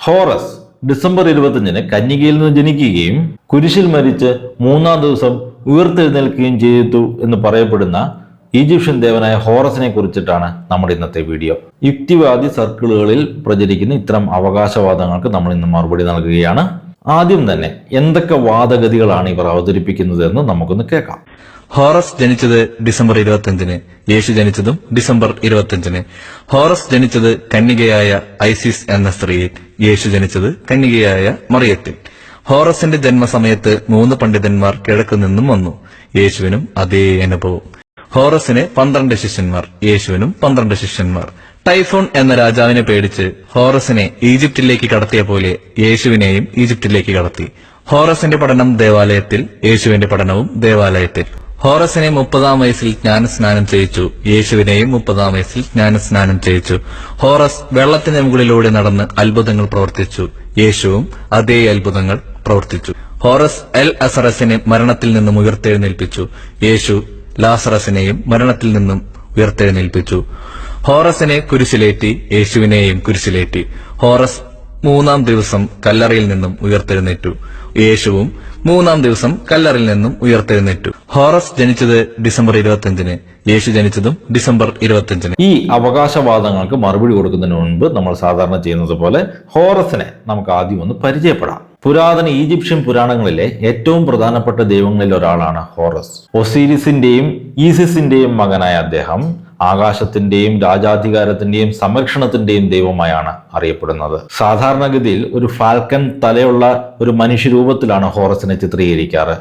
Horace December 25 കന്യകയിൽ നിന്ന് ജനിക്കുകയും കുരിശിൽ മരിച്ച് 3-ാം ദിവസം ഉയർത്തെഴുന്നേൽക്കുകയും ചെയ്തു എന്ന് പറയപ്പെടുന്ന ഈജിപ്ഷ്യൻ ദേവനായ ഹോറസിനെ കുറിച്ചിട്ടാണ് നമ്മുടെ ഇന്നത്തെ വീഡിയോ. യുക്തിവാദി സർക്കിളുകളിൽ പ്രചരിക്കുന്ന ഇത്തരം അവകാശവാദങ്ങൾക്ക് നമ്മൾ ഇന്ന് മറുപടി നൽകുകയാണ്. ആദ്യം തന്നെ എന്തൊക്കെ വാദഗതികളാണ് ഇവർ അവതരിപ്പിക്കുന്നത് എന്ന് നമുക്കൊന്ന് കേൾക്കാം. ഹോറസ് ജനിച്ചത് ഡിസംബർ 25, യേശു ജനിച്ചതും ഡിസംബർ 25. ഹോറസ് ജനിച്ചത് കന്യകയായ ഐസിസ് എന്ന സ്ത്രീയിൽ, യേശു ജനിച്ചത് കന്യകയായ മറിയത്തിൽ. ഹോറസിന്റെ ജന്മസമയത്ത് 3 പണ്ഡിതന്മാർ കിഴക്ക് നിന്നും വന്നു. യേശുവിനും അതേ അനുഭവം. ഹോറസിന് 12 ശിഷ്യന്മാർ, യേശുവിനും 12 ശിഷ്യന്മാർ. ടൈഫോൺ എന്ന രാജാവിനെ പേടിച്ച് ഹോറസിനെ ഈജിപ്തിലേക്ക് കടത്തിയ പോലെ യേശുവിനെയും ഈജിപ്തിലേക്ക് കടത്തി. ഹോറസിന്റെ പഠനം ദേവാലയത്തിൽ, യേശുവിന്റെ പഠനവും ദേവാലയത്തിൽ. ഹോറസിനെ 30-ാം വയസ്സിൽ ജ്ഞാനസ്നാനം ചെയ്യിച്ചു, യേശുവിനെയും 30-ാം വയസ്സിൽ ജ്ഞാനസ്നാനം ചെയ്യിച്ചു. ഹോറസ് വെള്ളത്തിന് മുകളിലൂടെ നടന്ന് അത്ഭുതങ്ങൾ പ്രവർത്തിച്ചു, യേശുവും അതേ അത്ഭുതങ്ങൾ പ്രവർത്തിച്ചു. ഹോറസ് എൽ അസറസിനെ മരണത്തിൽ നിന്നും ഉയർത്തെഴുന്നേൽപ്പിച്ചു, യേശു ലാസറസിനെയും മരണത്തിൽ നിന്നും ഉയർത്തെഴുന്നേൽപ്പിച്ചു. ഹോറസിനെ കുരിശിലേറ്റി, യേശുവിനെയും കുരിശിലേറ്റി. ഹോറസ് 3-ാം ദിവസം കല്ലറയിൽ നിന്നും ഉയർത്തെഴുന്നേറ്റു, യേശുവും 3-ാം ദിവസം കല്ലറിൽ നിന്നും ഉയർത്തെഴുന്നേറ്റു. ഹോറസ് ജനിച്ചത് ഡിസംബർ 25, യേശു ജനിച്ചതും ഡിസംബർ 25. ഈ അവകാശവാദങ്ങൾക്ക് മറുപടി കൊടുക്കുന്നതിന് മുൻപ് നമ്മൾ സാധാരണ ചെയ്യുന്നത് പോലെ ഹോറസിനെ നമുക്ക് ആദ്യം ഒന്ന് പരിചയപ്പെടാം. പുരാതന ഈജിപ്ഷ്യൻ പുരാണങ്ങളിലെ ഏറ്റവും പ്രധാനപ്പെട്ട ദൈവങ്ങളിൽ ഒരാളാണ് ഹോറസ്. ഒസീരിസിന്റെയും ഈസിസിന്റെയും മകനായ അദ്ദേഹം ആകാശത്തിന്റെയും രാജാധികാരത്തിന്റെയും സംരക്ഷണത്തിന്റെയും ദൈവമായാണ് അറിയപ്പെടുന്നത്. സാധാരണഗതിയിൽ ഒരു ഫാൽക്കൺ തലയുള്ള ഒരു മനുഷ്യരൂപത്തിലാണ് ഹോറസിനെ ചിത്രീകരിക്കാറ്.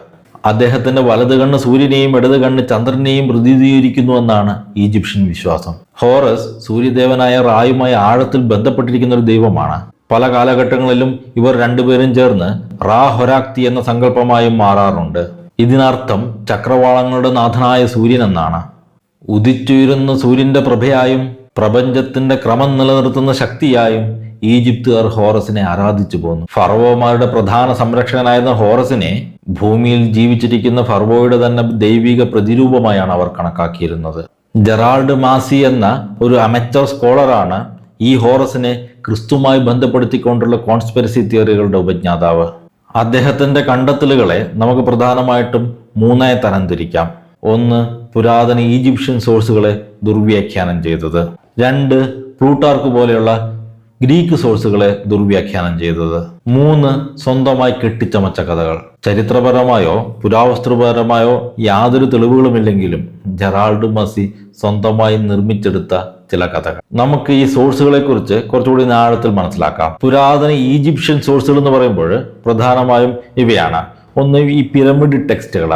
അദ്ദേഹത്തിന്റെ വലത് കണ്ണ് സൂര്യനെയും ഇടത് കണ്ണ് ചന്ദ്രനെയും പ്രതിനിധീകരിക്കുന്നുവെന്നാണ് ഈജിപ്ഷ്യൻ വിശ്വാസം. ഹോറസ് സൂര്യദേവനായ റായുമായി ആഴത്തിൽ ബന്ധപ്പെട്ടിരിക്കുന്ന ഒരു ദൈവമാണ്. പല കാലഘട്ടങ്ങളിലും ഇവർ രണ്ടുപേരും ചേർന്ന് റാ ഹൊരാക്തി എന്ന സങ്കല്പമായും മാറാറുണ്ട്. ഇതിനർത്ഥം ചക്രവാളങ്ങളുടെ നാഥനായ സൂര്യൻ എന്നാണ്. ഉദിച്ചുയരുന്ന സൂര്യന്റെ പ്രഭയായും പ്രപഞ്ചത്തിന്റെ ക്രമം നിലനിർത്തുന്ന ശക്തിയായും ഈജിപ്തുകാർ ഹോറസിനെ ആരാധിച്ചു പോന്നു. ഫറവോമാരുടെ പ്രധാന സംരക്ഷകനായിരുന്ന ഹോറസിനെ ഭൂമിയിൽ ജീവിച്ചിരിക്കുന്ന ഫറവോയുടെ തന്നെ ദൈവിക പ്രതിരൂപമായാണ് അവർ കണക്കാക്കിയിരുന്നത്. ജെറാൾഡ് മാസി എന്ന ഒരു അമച്ചർ സ്കോളറാണ് ഈ ഹോറസിനെ ക്രിസ്തുമായി ബന്ധപ്പെടുത്തിക്കൊണ്ടുള്ള കോൺസ്പിറസി തിയറികളുടെ ഉപജ്ഞാതാവ്. അദ്ദേഹത്തിന്റെ കണ്ടെത്തലുകളെ നമുക്ക് പ്രധാനമായിട്ടും 3 തരംതിരിക്കാം. 1. പുരാതന ഈജിപ്ഷ്യൻ സോഴ്സുകളെ ദുർവ്യാഖ്യാനം ചെയ്തത്. 2. പ്ലൂട്ടാർക്ക് പോലെയുള്ള ഗ്രീക്ക് സോഴ്സുകളെ ദുർവ്യാഖ്യാനം ചെയ്തത്. 3. സ്വന്തമായി കെട്ടിച്ചമച്ച കഥകൾ. ചരിത്രപരമായോ പുരാവസ്തുപരമായോ യാതൊരു തെളിവുകളുമില്ലെങ്കിലും ജെറാൾഡ് മസി സ്വന്തമായി നിർമ്മിച്ചെടുത്ത ചില കഥകൾ. നമുക്ക് ഈ സോഴ്സുകളെ കുറിച്ച് കുറച്ചുകൂടി ആഴത്തിൽ മനസ്സിലാക്കാം. പുരാതന ഈജിപ്ഷ്യൻ സോഴ്സുകൾ എന്ന് പറയുമ്പോൾ പ്രധാനമായും ഇവയാണ്. 1. ഈ പിരമിഡ് ടെക്സ്റ്റുകൾ.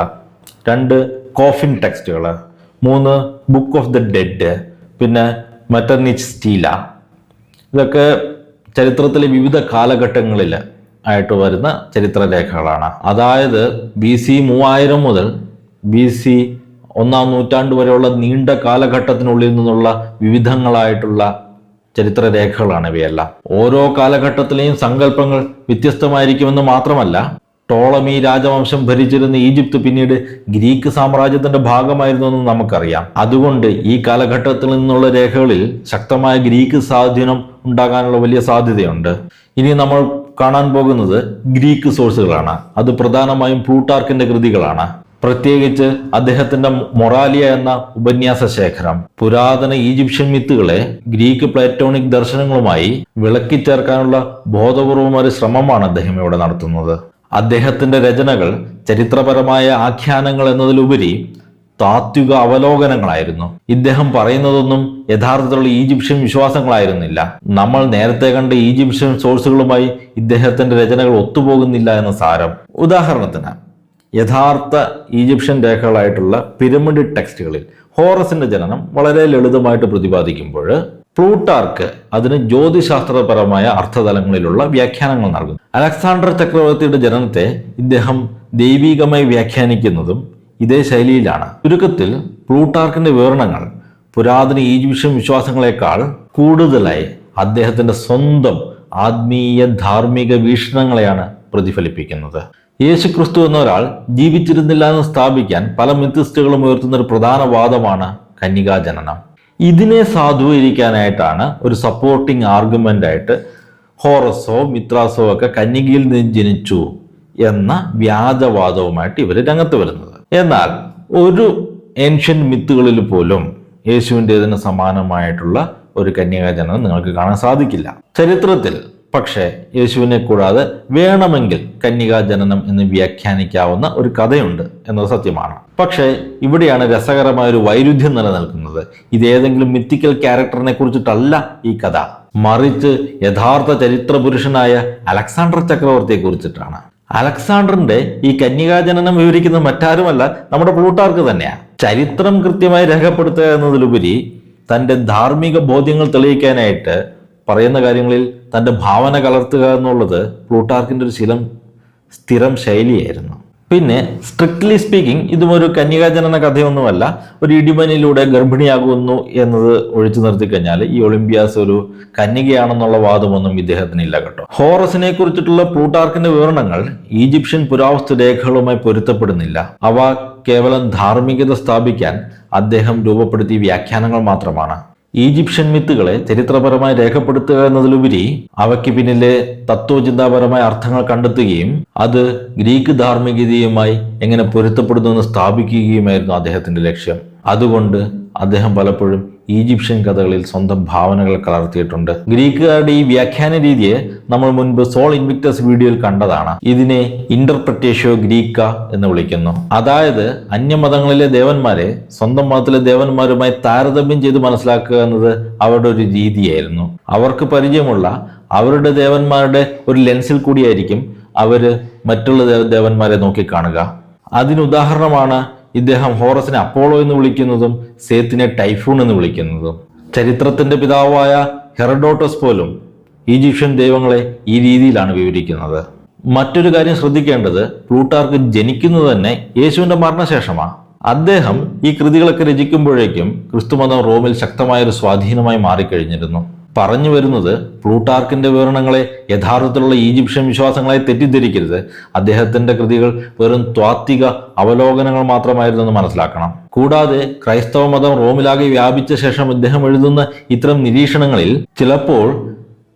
2. കോഫിൻ ടെക്സ്റ്റുകൾ. 3. Book of the dead. പിന്നെ മെറ്റർനിച്ച് സ്റ്റീല. ഇതൊക്കെ ചരിത്രത്തിലെ വിവിധ കാലഘട്ടങ്ങളിൽ ആയിട്ട് വരുന്ന ചരിത്രരേഖകളാണ്. അതായത് BC 3000 മുതൽ BC 1-ാം നൂറ്റാണ്ട് വരെയുള്ള നീണ്ട കാലഘട്ടത്തിനുള്ളിൽ നിന്നുള്ള വിവിധങ്ങളായിട്ടുള്ള ചരിത്രരേഖകളാണ് ഇവയെല്ലാം. ഓരോ കാലഘട്ടത്തിലെയും സങ്കല്പങ്ങൾ വ്യത്യസ്തമായിരിക്കുമെന്ന് മാത്രമല്ല, ടോളമി രാജവംശം ഭരിച്ചിരുന്ന ഈജിപ്ത് പിന്നീട് ഗ്രീക്ക് സാമ്രാജ്യത്തിന്റെ ഭാഗമായിരുന്നു എന്ന് നമുക്കറിയാം. അതുകൊണ്ട് ഈ കാലഘട്ടത്തിൽ നിന്നുള്ള രേഖകളിൽ ശക്തമായ ഗ്രീക്ക് സ്വാധീനം ഉണ്ടാകാനുള്ള വലിയ സാധ്യതയുണ്ട്. ഇനി നമ്മൾ കാണാൻ പോകുന്നത് ഗ്രീക്ക് സോഴ്സുകളാണ്. അത് പ്രധാനമായും പ്ലൂട്ടാർക്കിന്റെ കൃതികളാണ്. പ്രത്യേകിച്ച് അദ്ദേഹത്തിന്റെ മൊറാലിയ എന്ന ഉപന്യാസ ശേഖരം. പുരാതന ഈജിപ്ഷ്യൻ മിത്തുകളെ ഗ്രീക്ക് പ്ലേറ്റോണിക് ദർശനങ്ങളുമായി വിളക്കിച്ചേർക്കാനുള്ള ബോധപൂർവമായ ഒരു ശ്രമമാണ് അദ്ദേഹം ഇവിടെ നടത്തുന്നത്. അദ്ദേഹത്തിന്റെ രചനകൾ ചരിത്രപരമായ ആഖ്യാനങ്ങൾ എന്നതിലുപരി താത്വിക അവലോകനങ്ങളായിരുന്നു. ഇദ്ദേഹം പറയുന്നതൊന്നും യഥാർത്ഥത്തിലുള്ള ഈജിപ്ഷ്യൻ വിശ്വാസങ്ങളായിരുന്നില്ല. നമ്മൾ നേരത്തെ കണ്ട ഈജിപ്ഷ്യൻ സോഴ്സുകളുമായി ഇദ്ദേഹത്തിന്റെ രചനകൾ ഒത്തുപോകുന്നില്ല എന്ന സാരം. ഉദാഹരണത്തിന്, യഥാർത്ഥ ഈജിപ്ഷ്യൻ രേഖകളായിട്ടുള്ള പിരമിഡ് ടെക്സ്റ്റുകളിൽ ഹോറസിന്റെ ജനനം വളരെ ലളിതമായിട്ട് പ്രതിപാദിക്കുമ്പോൾ പ്ലൂട്ടാർക്ക് അതിന് ജ്യോതിശാസ്ത്രപരമായ അർത്ഥതലങ്ങളിലുള്ള വ്യാഖ്യാനങ്ങൾ നൽകുന്നു. അലക്സാണ്ടർ ചക്രവർത്തിയുടെ ജനനത്തെ ഇദ്ദേഹം ദൈവികമായി വ്യാഖ്യാനിക്കുന്നതും ഇതേ ശൈലിയിലാണ്. ചുരുക്കത്തിൽ പ്ലൂട്ടാർക്കിന്റെ വിവരണങ്ങൾ പുരാതന ഈജിപ്ഷ്യൻ വിശ്വാസങ്ങളെക്കാൾ കൂടുതലായി അദ്ദേഹത്തിന്റെ സ്വന്തം ആത്മീയ ധാർമ്മിക വീക്ഷണങ്ങളെയാണ് പ്രതിഫലിപ്പിക്കുന്നത്. യേശുക്രിസ്തു എന്ന ഒരാൾ ജീവിച്ചിരുന്നില്ല എന്ന് സ്ഥാപിക്കാൻ പല മിത്തിസ്റ്റുകളും ഉയർത്തുന്ന ഒരു പ്രധാന വാദമാണ് കന്യകാജനനം. ഇതിനെ സാധൂകരിക്കാനായിട്ടാണ് ഒരു സപ്പോർട്ടിംഗ് ആർഗ്യുമെന്റ് ആയിട്ട് ഹോറസോ മിത്രാസോ ഒക്കെ കന്യകയിൽ നിന്ന് ജനിച്ചു എന്ന വ്യാജവാദവുമായിട്ട് ഇവർ രംഗത്ത് വരുന്നത്. എന്നാൽ ഒരു ഏൻഷ്യൻ മിത്തുകളിൽ പോലും യേശുവിൻ്റെതിന് സമാനമായിട്ടുള്ള ഒരു കന്യകാജനനം നിങ്ങൾക്ക് കാണാൻ സാധിക്കില്ല. ചരിത്രത്തിൽ പക്ഷേ യേശുവിനെ കൂടാതെ വേണമെങ്കിൽ കന്യകാജനനം എന്ന് വ്യാഖ്യാനിക്കാവുന്ന ഒരു കഥയുണ്ട് എന്നത് സത്യമാണ്. പക്ഷേ ഇവിടെയാണ് രസകരമായ ഒരു വൈരുദ്ധ്യം നിലനിൽക്കുന്നത്. ഇതേതെങ്കിലും മിത്തിക്കൽ ക്യാരക്ടറിനെ കുറിച്ചിട്ടല്ല ഈ കഥ, മറിച്ച് യഥാർത്ഥ ചരിത്ര പുരുഷനായ അലക്സാണ്ടർ ചക്രവർത്തിയെ കുറിച്ചിട്ടാണ്. അലക്സാണ്ടറിന്റെ ഈ കന്യകാജനനം വിവരിക്കുന്നത് മറ്റാരുമല്ല, നമ്മുടെ പ്ലൂട്ടാർക്ക് തന്നെയാണ്. ചരിത്രം കൃത്യമായി രേഖപ്പെടുത്തുക എന്നതിലുപരി തൻ്റെ ധാർമ്മിക ബോധ്യങ്ങൾ തെളിയിക്കാനായിട്ട് പറയുന്ന കാര്യങ്ങളിൽ തൻ്റെ ഭാവന കലർത്തുക എന്നുള്ളത് പ്ലൂട്ടാർക്കിൻ്റെ ഒരു സ്ഥിരം ശൈലിയായിരുന്നു. പിന്നെ സ്ട്രിക്ട്ലി സ്പീക്കിംഗ് ഇതും ഒരു കന്യകാജനന കഥയൊന്നുമല്ല. ഒരു ഇടിമനിലൂടെ ഗർഭിണിയാകുന്നു എന്നത് ഒഴിച്ചു നിർത്തിക്കഴിഞ്ഞാൽ ഈ ഒളിമ്പിയാസ് ഒരു കന്യകയാണെന്നുള്ള വാദമൊന്നും ഇദ്ദേഹത്തിനില്ല കേട്ടോ. ഹോറസിനെ കുറിച്ചിട്ടുള്ള പ്ലൂട്ടാർക്കിന്റെ വിവരണങ്ങൾ ഈജിപ്ഷ്യൻ പുരാവസ്തു രേഖകളുമായി പൊരുത്തപ്പെടുന്നില്ല. അവ കേവലം ധാർമ്മികത സ്ഥാപിക്കാൻ അദ്ദേഹം രൂപപ്പെടുത്തിയ വ്യാഖ്യാനങ്ങൾ മാത്രമാണ്. ഈജിപ്ഷ്യൻ മിത്തുകളെ ചരിത്രപരമായി രേഖപ്പെടുത്തുക എന്നതിലുപരി അവയ്ക്ക് പിന്നിലെ തത്വചിന്താപരമായ അർത്ഥങ്ങൾ കണ്ടെത്തുകയും അത് ഗ്രീക്ക് ധാർമ്മികതയുമായി എങ്ങനെ പൊരുത്തപ്പെടുന്നു എന്ന് സ്ഥാപിക്കുകയുമായിരുന്നു അദ്ദേഹത്തിന്റെ ലക്ഷ്യം. അതുകൊണ്ട് അദ്ദേഹം പലപ്പോഴും ഈജിപ്ഷ്യൻ കഥകളിൽ സ്വന്തം ഭാവനകൾ കലർത്തിയിട്ടുണ്ട്. ഗ്രീക്കുകാരുടെ ഈ വ്യാഖ്യാന രീതിയെ നമ്മൾ മുൻപ് സോൾ ഇൻവിക്ടസ് വീഡിയോയിൽ കണ്ടതാണ്. ഇതിനെ ഇന്റർപ്രറ്റേഷ്യോ ഗ്രീക്ക എന്ന് വിളിക്കുന്നു. അതായത് അന്യമതങ്ങളിലെ ദേവന്മാരെ സ്വന്തം മതത്തിലെ ദേവന്മാരുമായി താരതമ്യം ചെയ്ത് മനസ്സിലാക്കുക എന്നത് അവരുടെ ഒരു രീതിയായിരുന്നു. അവർക്ക് പരിചയമുള്ള അവരുടെ ദേവന്മാരുടെ ഒരു ലെൻസിൽ കൂടിയായിരിക്കും അവര് മറ്റുള്ള ദേവന്മാരെ നോക്കിക്കാണുക. അതിനുദാഹരണമാണ് ഇദ്ദേഹം ഹോറസിനെ അപ്പോളോ എന്ന് വിളിക്കുന്നതും സേത്തിനെ ടൈഫൂൺ എന്ന് വിളിക്കുന്നതും. ചരിത്രത്തിന്റെ പിതാവായ ഹെറഡോട്ടസ് പോലും ഈജിപ്ഷ്യൻ ദൈവങ്ങളെ ഈ രീതിയിലാണ് വിവരിക്കുന്നത്. മറ്റൊരു കാര്യം ശ്രദ്ധിക്കേണ്ടത്, പ്ലൂട്ടാർക്ക് ജനിക്കുന്നത് തന്നെ യേശുവിന്റെ മരണശേഷമാണ്. അദ്ദേഹം ഈ കൃതികളൊക്കെ രചിക്കുമ്പോഴേക്കും ക്രിസ്തുമതം റോമിൽ ശക്തമായൊരു സ്വാധീനമായി മാറിക്കഴിഞ്ഞിരുന്നു. പറഞ്ഞു വരുന്നത് പ്ലൂട്ടാർക്കിന്റെ വിവരണങ്ങളെ യഥാർത്ഥത്തിലുള്ള ഈജിപ്ഷ്യൻ വിശ്വാസങ്ങളെ തെറ്റിദ്ധരിക്കരുത്. അദ്ദേഹത്തിന്റെ കൃതികൾ വെറും ത്വാത്വിക അവലോകനങ്ങൾ മാത്രമായിരുന്നു എന്ന് മനസ്സിലാക്കണം. കൂടാതെ ക്രൈസ്തവ മതം റോമിലാകെ വ്യാപിച്ച ശേഷം ഇദ്ദേഹം എഴുതുന്ന ഇത്തരം നിരീക്ഷണങ്ങളിൽ ചിലപ്പോൾ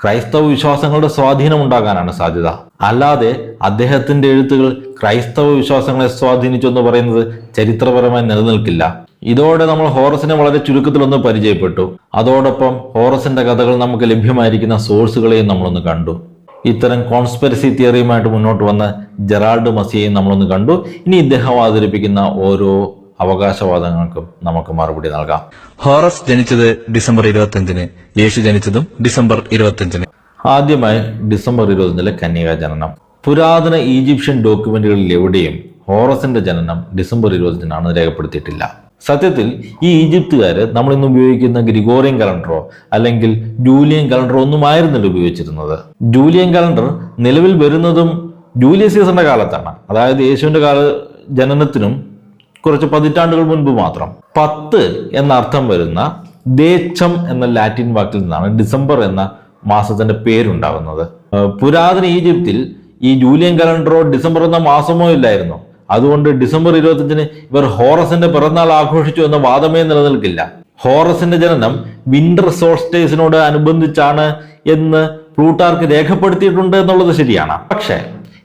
ക്രൈസ്തവ വിശ്വാസങ്ങളുടെ സ്വാധീനം ഉണ്ടാകാനാണ് സാധ്യത. അല്ലാതെ അദ്ദേഹത്തിന്റെ എഴുത്തുകൾ ക്രൈസ്തവ വിശ്വാസങ്ങളെ സ്വാധീനിച്ചു എന്ന് പറയുന്നത് ചരിത്രപരമായി നിലനിൽക്കില്ല. ഇതോടെ നമ്മൾ ഹോറസിനെ വളരെ ചുരുക്കത്തിലൊന്ന് പരിചയപ്പെട്ടു. അതോടൊപ്പം ഹോറസിന്റെ കഥകൾ നമുക്ക് ലഭ്യമായിരിക്കുന്ന സോഴ്സുകളെയും നമ്മളൊന്ന് കണ്ടു. ഇത്തരം കോൺസ്പിറസി തിയറിയുമായിട്ട് മുന്നോട്ട് വന്ന ജെറാൾഡ് മസിയെയും നമ്മളൊന്ന് കണ്ടു. ഇനി ഇദ്ദേഹം അവതരിപ്പിക്കുന്ന ഓരോ അവകാശവാദങ്ങൾക്കും നമുക്ക് മറുപടി നൽകാം. ഹോറസ് ജനിച്ചത് ഡിസംബർ 25-ന്, യേശു ജനിച്ചതും ഡിസംബർ 25-ന്. ആദ്യമായി ഡിസംബർ 25-ലെ കന്യകാ ജനനം. പുരാതന ഈജിപ്ഷ്യൻ ഡോക്യുമെന്റുകളിൽ എവിടെയും ഹോറസിന്റെ ജനനം ഡിസംബർ 25-നാണ് രേഖപ്പെടുത്തിയിട്ടില്ല. സത്യത്തിൽ ഈ ഈജിപ്തുകാര് നമ്മൾ ഇന്ന് ഉപയോഗിക്കുന്ന ഗ്രിഗോറിയൻ കലണ്ടറോ അല്ലെങ്കിൽ ജൂലിയൻ കലണ്ടറോ ഒന്നും ആയിരുന്നില്ല ഉപയോഗിച്ചിരുന്നത്. ജൂലിയൻ കലണ്ടർ നിലവിൽ വരുന്നതും ജൂലിയസ് സീസറിന്റെ കാലത്താണ്. അതായത് യേശുവിന്റെ ജനനത്തിനും കുറച്ച് പതിറ്റാണ്ടുകൾ മുൻപ് മാത്രം. 10 എന്ന അർത്ഥം വരുന്ന ദേച്ചം എന്ന ലാറ്റിൻ വാക്കിൽ നിന്നാണ് ഡിസംബർ എന്ന മാസത്തിന്റെ പേരുണ്ടാകുന്നത്. പുരാതന ഈജിപ്തിൽ ഈ ജൂലിയൻ കലണ്ടറോ ഡിസംബർ എന്ന മാസമോ ഇല്ലായിരുന്നു. അതുകൊണ്ട് ഡിസംബർ 25-ന് ഇവർ ഹോറസിന്റെ പിറന്നാൾ ആഘോഷിച്ചു എന്ന വാദമേ നിലനിൽക്കില്ല. ഹോറസിന്റെ ജനനം വിന്റർ സോൾസ്റ്റേസിനോട് അനുബന്ധിച്ചാണ് എന്ന് പ്ലൂട്ടാർക്ക് രേഖപ്പെടുത്തിയിട്ടുണ്ട് എന്നുള്ളത് ശരിയാണ്. പക്ഷേ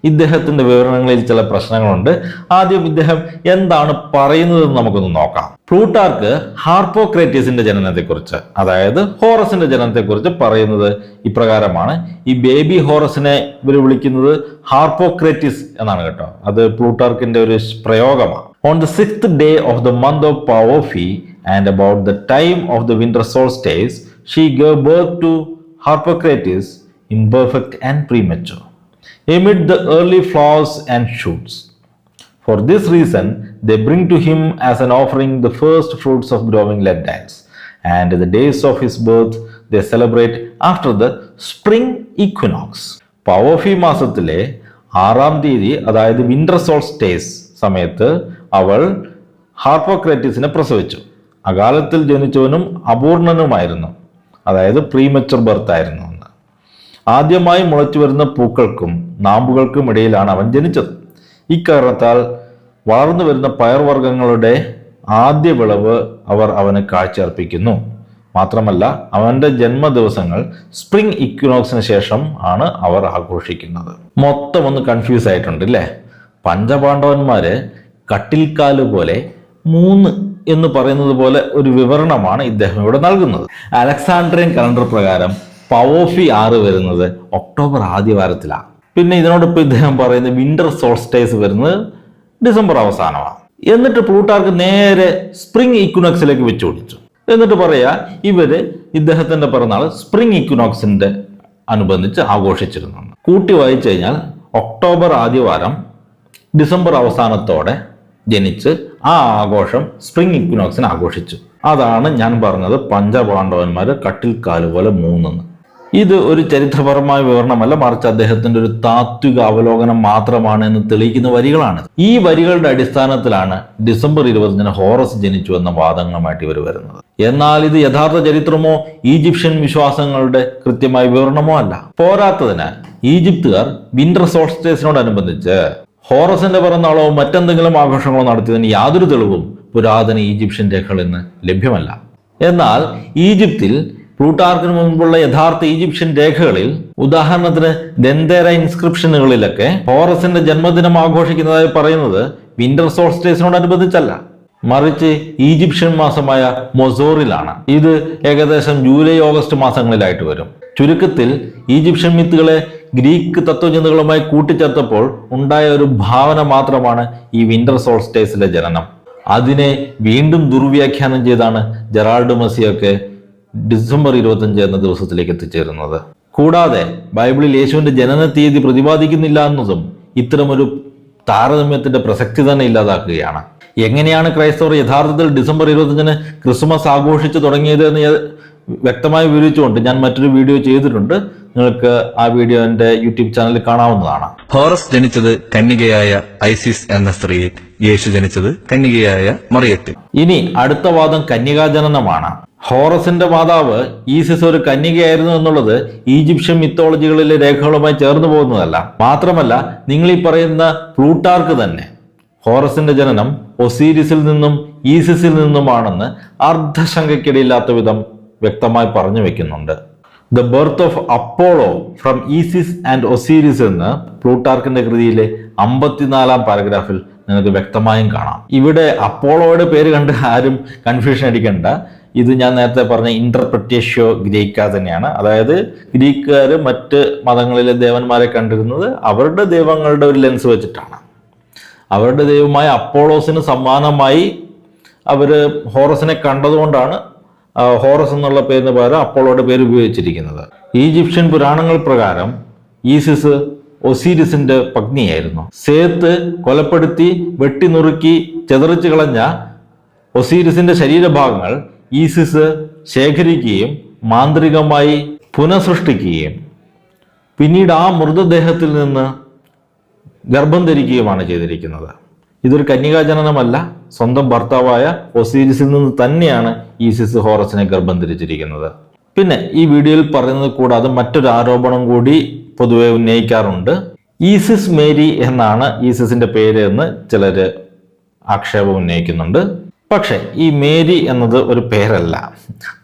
ഇദ്ദേഹത്തിന്റെ വിവരണങ്ങളിൽ ചില പ്രശ്നങ്ങളുണ്ട്. ആദ്യം ഇദ്ദേഹം എന്താണ് പറയുന്നതെന്ന് നമുക്കൊന്ന് നോക്കാം. പ്ലൂട്ടാർക്ക് ഹാർപ്പോക്രേറ്റീസിന്റെ ജനനത്തെക്കുറിച്ച്, അതായത് ഹോറസിന്റെ ജനനത്തെക്കുറിച്ച് പറയുന്നത് ഇപ്രകാരമാണ്. ഈ ബേബി ഹോറസിനെ ഇവർ വിളിക്കുന്നത് ഹാർപ്പോക്രേറ്റീസ് എന്നാണ് കേട്ടോ. അത് പ്ലൂട്ടാർക്കിന്റെ ഒരു പ്രയോഗമാണ്. On the 6th day of the month of Paofi and about the time of the winter solstice, she gave birth to Harpocrates, imperfect and premature, amid the early flowers and shoots. For this reason, they bring to him as an offering the first fruits of growing lentils, and the days of his birth they celebrate after the spring equinox. പവോഫി മാസത്തിലെ 6-ാം തീയതി, അതായത് winter solstice സമയത്ത് അവൾ ഹാർപ്പോക്രേറ്റീസിനെ പ്രസവിച്ചു. അകാലത്തിൽ ജനിച്ചവനും അപൂർണനുമായിരുന്നു, അതായത് പ്രീമച്ചുർ birth ആയിരുന്നു. ആദ്യമായി മുളച്ചു വരുന്ന പൂക്കൾക്കും നാമ്പുകൾക്കും ഇടയിലാണ് അവൻ ജനിച്ചത്. ഇക്കാരണത്താൽ വളർന്നു വരുന്ന പയർവർഗ്ഗങ്ങളുടെ ആദ്യ വിളവ് അവർ അവന് കാഴ്ചയർപ്പിക്കുന്നു. മാത്രമല്ല അവന്റെ ജന്മദിവസങ്ങൾ സ്പ്രിംഗ് ഇക്വിനോക്സിന് ശേഷം ആണ് അവർ ആഘോഷിക്കുന്നത്. മൊത്തം ഒന്ന് കൺഫ്യൂസ് ആയിട്ടുണ്ട് അല്ലേ? പഞ്ചപാണ്ഡവന്മാര് കട്ടിൽക്കാല് പോലെ 3 എന്ന് പറയുന്നത് പോലെ ഒരു വിവരണമാണ് ഇദ്ദേഹം ഇവിടെ നൽകുന്നത്. അലക്സാണ്ട്രിയൻ കലണ്ടർ പ്രകാരം പവോഫി 6 വരുന്നത് ഒക്ടോബർ ആദ്യവാരത്തിലാണ്. പിന്നെ ഇതിനോടൊപ്പം ഇദ്ദേഹം പറയുന്നത് വിന്റർ സോൾസ്റ്റൈസ് വരുന്നത് ഡിസംബർ അവസാനമാണ്. എന്നിട്ട് പ്ലൂട്ടാർക്ക് നേരെ സ്പ്രിംഗ് ഇക്വിനോക്സിലേക്ക് വെച്ചു കൊടുത്തു. എന്നിട്ട് പറയാ ഇദ്ദേഹത്തിന്റെ പിറന്നാൾ സ്പ്രിംഗ് ഇക്വിനോക്സിന്റെ അനുബന്ധിച്ച് ആഘോഷിച്ചിരുന്നു. കൂട്ടി വായിച്ചു കഴിഞ്ഞാൽ ഒക്ടോബർ ആദ്യവാരം ഡിസംബർ അവസാനത്തോടെ ജനിച്ച് ആ ആഘോഷം സ്പ്രിംഗ് ഇക്വിനോക്സിന് ആഘോഷിച്ചു. അതാണ് ഞാൻ പറഞ്ഞത് പഞ്ചപാണ്ഡവന്മാര് കട്ടിൽക്കാല് പോലെ 3. ഇത് ഒരു ചരിത്രപരമായ വിവരണമല്ല, മറിച്ച് അദ്ദേഹത്തിന്റെ ഒരു താത്വിക അവലോകനം മാത്രമാണ് എന്ന് തെളിയിക്കുന്ന വരികളാണ്. ഈ വരികളുടെ അടിസ്ഥാനത്തിലാണ് ഡിസംബർ 25 ഹോറസ് ജനിച്ചു എന്ന വാദങ്ങളുമായിട്ട് ഇവർ വരുന്നത്. എന്നാൽ ഇത് യഥാർത്ഥ ചരിത്രമോ ഈജിപ്ഷ്യൻ വിശ്വാസങ്ങളുടെ കൃത്യമായ വിവരണമോ അല്ല. പോരാത്തതിന് ഈജിപ്തുകാർ വിന്റർ സോൾസ്റ്റൈസിനോടനുബന്ധിച്ച് ഹോറസിന്റെ പിറന്നാളോ മറ്റെന്തെങ്കിലും ആഘോഷങ്ങളോ നടത്തിയതിന് യാതൊരു തെളിവും പുരാതന ഈജിപ്ഷ്യൻ രേഖകളിൽ നിന്ന് ലഭ്യമല്ല. എന്നാൽ ഈജിപ്തിൽ പ്ലൂട്ടാർക്കിന് മുൻപുള്ള യഥാർത്ഥ ഈജിപ്ഷ്യൻ രേഖകളിൽ, ഉദാഹരണത്തിന് ദന്തേര ഇൻസ്ക്രിപ്ഷനുകളിലൊക്കെ ഹോറസിന്റെ ജന്മദിനം ആഘോഷിക്കുന്നതായി പറയുന്നത് വിന്റർ സോൾസ്റ്റൈസിനോടനുബന്ധിച്ചല്ല, മറിച്ച് ഈജിപ്ഷ്യൻ മാസമായ മൊസോറിലാണ്. ഇത് ഏകദേശം ജൂലൈ ഓഗസ്റ്റ് മാസങ്ങളിലായിട്ട് വരും. ചുരുക്കത്തിൽ ഈജിപ്ഷ്യൻ മിത്തുകളെ ഗ്രീക്ക് തത്വചിന്തകളുമായി കൂട്ടിച്ചേർത്തപ്പോൾ ഉണ്ടായ ഒരു ഭാവന മാത്രമാണ് ഈ വിന്റർ സോൾസ്റ്റൈസിലെ ജനനം. അതിനെ വീണ്ടും ദുർവ്യാഖ്യാനം ചെയ്താണ് ജെറാൾഡ് മസിയൊക്കെ ഡിസംബർ 25 എന്ന ദിവസത്തിലേക്ക് എത്തിച്ചേരുന്നത്. കൂടാതെ ബൈബിളിൽ യേശുവിന്റെ ജനന തീയതി പ്രതിപാദിക്കുന്നില്ല എന്നതും ഇത്തരമൊരു താരതമ്യത്തിന്റെ പ്രസക്തി തന്നെ ഇല്ലാതാക്കുകയാണ്. എങ്ങനെയാണ് ക്രൈസ്തവർ യഥാർത്ഥത്തിൽ ഡിസംബർ 25 ക്രിസ്മസ് ആഘോഷിച്ചു തുടങ്ങിയത് എന്ന് വ്യക്തമായി വിവരിച്ചുകൊണ്ട് ഞാൻ മറ്റൊരു വീഡിയോ ചെയ്തിട്ടുണ്ട്. നിങ്ങൾക്ക് ആ വീഡിയോ എന്റെ യൂട്യൂബ് ചാനലിൽ കാണാവുന്നതാണ്. ഹോറസ് ജനിച്ചത് കന്യകയായ ഐസിസ് എന്ന സ്ത്രീയിൽ, യേശു ജനിച്ചത് കന്യകയായ മറിയത്തിൽ. ഇനി അടുത്ത വാദം കന്യകാജനനമാണ്. ഹോറസിന്റെ മാതാവ് ഈസിസ് ഒരു കന്യകയായിരുന്നു എന്നുള്ളത് ഈജിപ്ഷ്യൻ മിത്തോളജികളിലെ രേഖകളുമായി ചേർന്ന് പോകുന്നതല്ല. മാത്രമല്ല, നിങ്ങൾ ഈ പറയുന്ന പ്ലൂട്ടാർക്ക് തന്നെ ഹോറസിന്റെ ജനനം ഒസീരിസിൽ നിന്നും ഈസിസിൽ നിന്നുമാണെന്ന് അർദ്ധശങ്കയ്ക്കിടയില്ലാത്ത വിധം വ്യക്തമായി പറഞ്ഞു വെക്കുന്നുണ്ട്. The birth of Apollo from Isis and Osiris എന്ന് പ്ലൂട്ടാർക്കിന്റെ കൃതിയിലെ 54-ാം പാരഗ്രാഫിൽ നിങ്ങൾക്ക് വ്യക്തമായും കാണാം. ഇവിടെ അപ്പോളോയുടെ പേര് കണ്ട് ആരും കൺഫ്യൂഷൻ അടിക്കണ്ട. ഇത് ഞാൻ നേരത്തെ പറഞ്ഞ ഇന്റർപ്രറ്റേഷ്യോ ഗ്രീക്ക തന്നെയാണ്. അതായത് ഗ്രീക്കുകാർ മറ്റ് മതങ്ങളിലെ ദേവന്മാരെ കണ്ടിരുന്നത് അവരുടെ ദൈവങ്ങളുടെ ഒരു ലെൻസ് വെച്ചിട്ടാണ്. അവരുടെ ദൈവമായ അപ്പോളോസിന് സമാനമായി അവര് ഹോറസിനെ കണ്ടതുകൊണ്ടാണ് ഹോറസ് എന്നുള്ള പേരിന് പകരം അപ്പോളോയുടെ പേര് ഉപയോഗിച്ചിരിക്കുന്നത്. ഈജിപ്ഷ്യൻ പുരാണങ്ങൾ പ്രകാരം ഈസിസ് ഒസീരിസിന്റെ പത്നിയായിരുന്നു. സേത്ത് കൊലപ്പെടുത്തി വെട്ടിനുറുക്കി ചെതറിച്ചു കളഞ്ഞ ഒസീരിസിന്റെ ശരീരഭാഗങ്ങൾ ഈസിസ് ശേഖരിക്കുകയും മാന്ത്രികമായി പുനഃസൃഷ്ടിക്കുകയും പിന്നീട് ആ മൃതദേഹത്തിൽ നിന്ന് ഗർഭം ധരിക്കുകയുമാണ് ചെയ്തിരിക്കുന്നത്. ഇതൊരു കന്യകാജനനമല്ല, സ്വന്തം ഭർത്താവായ ഒസീരിസിൽ നിന്ന് തന്നെയാണ് ഈസിസ് ഹോറസിനെ ഗർഭം ധരിച്ചിരിക്കുന്നത്. പിന്നെ ഈ വീഡിയോയിൽ പറയുന്നത് കൂടാതെ മറ്റൊരു ആരോപണം കൂടി പൊതുവെ ഉന്നയിക്കാറുണ്ട്. ഈസിസ് മേരി എന്നാണ് ഈസിസിന്റെ പേര് എന്ന് ചിലര് ആക്ഷേപം ഉന്നയിക്കുന്നുണ്ട്. പക്ഷെ ഈ മേരി എന്നത് ഒരു പേരല്ല,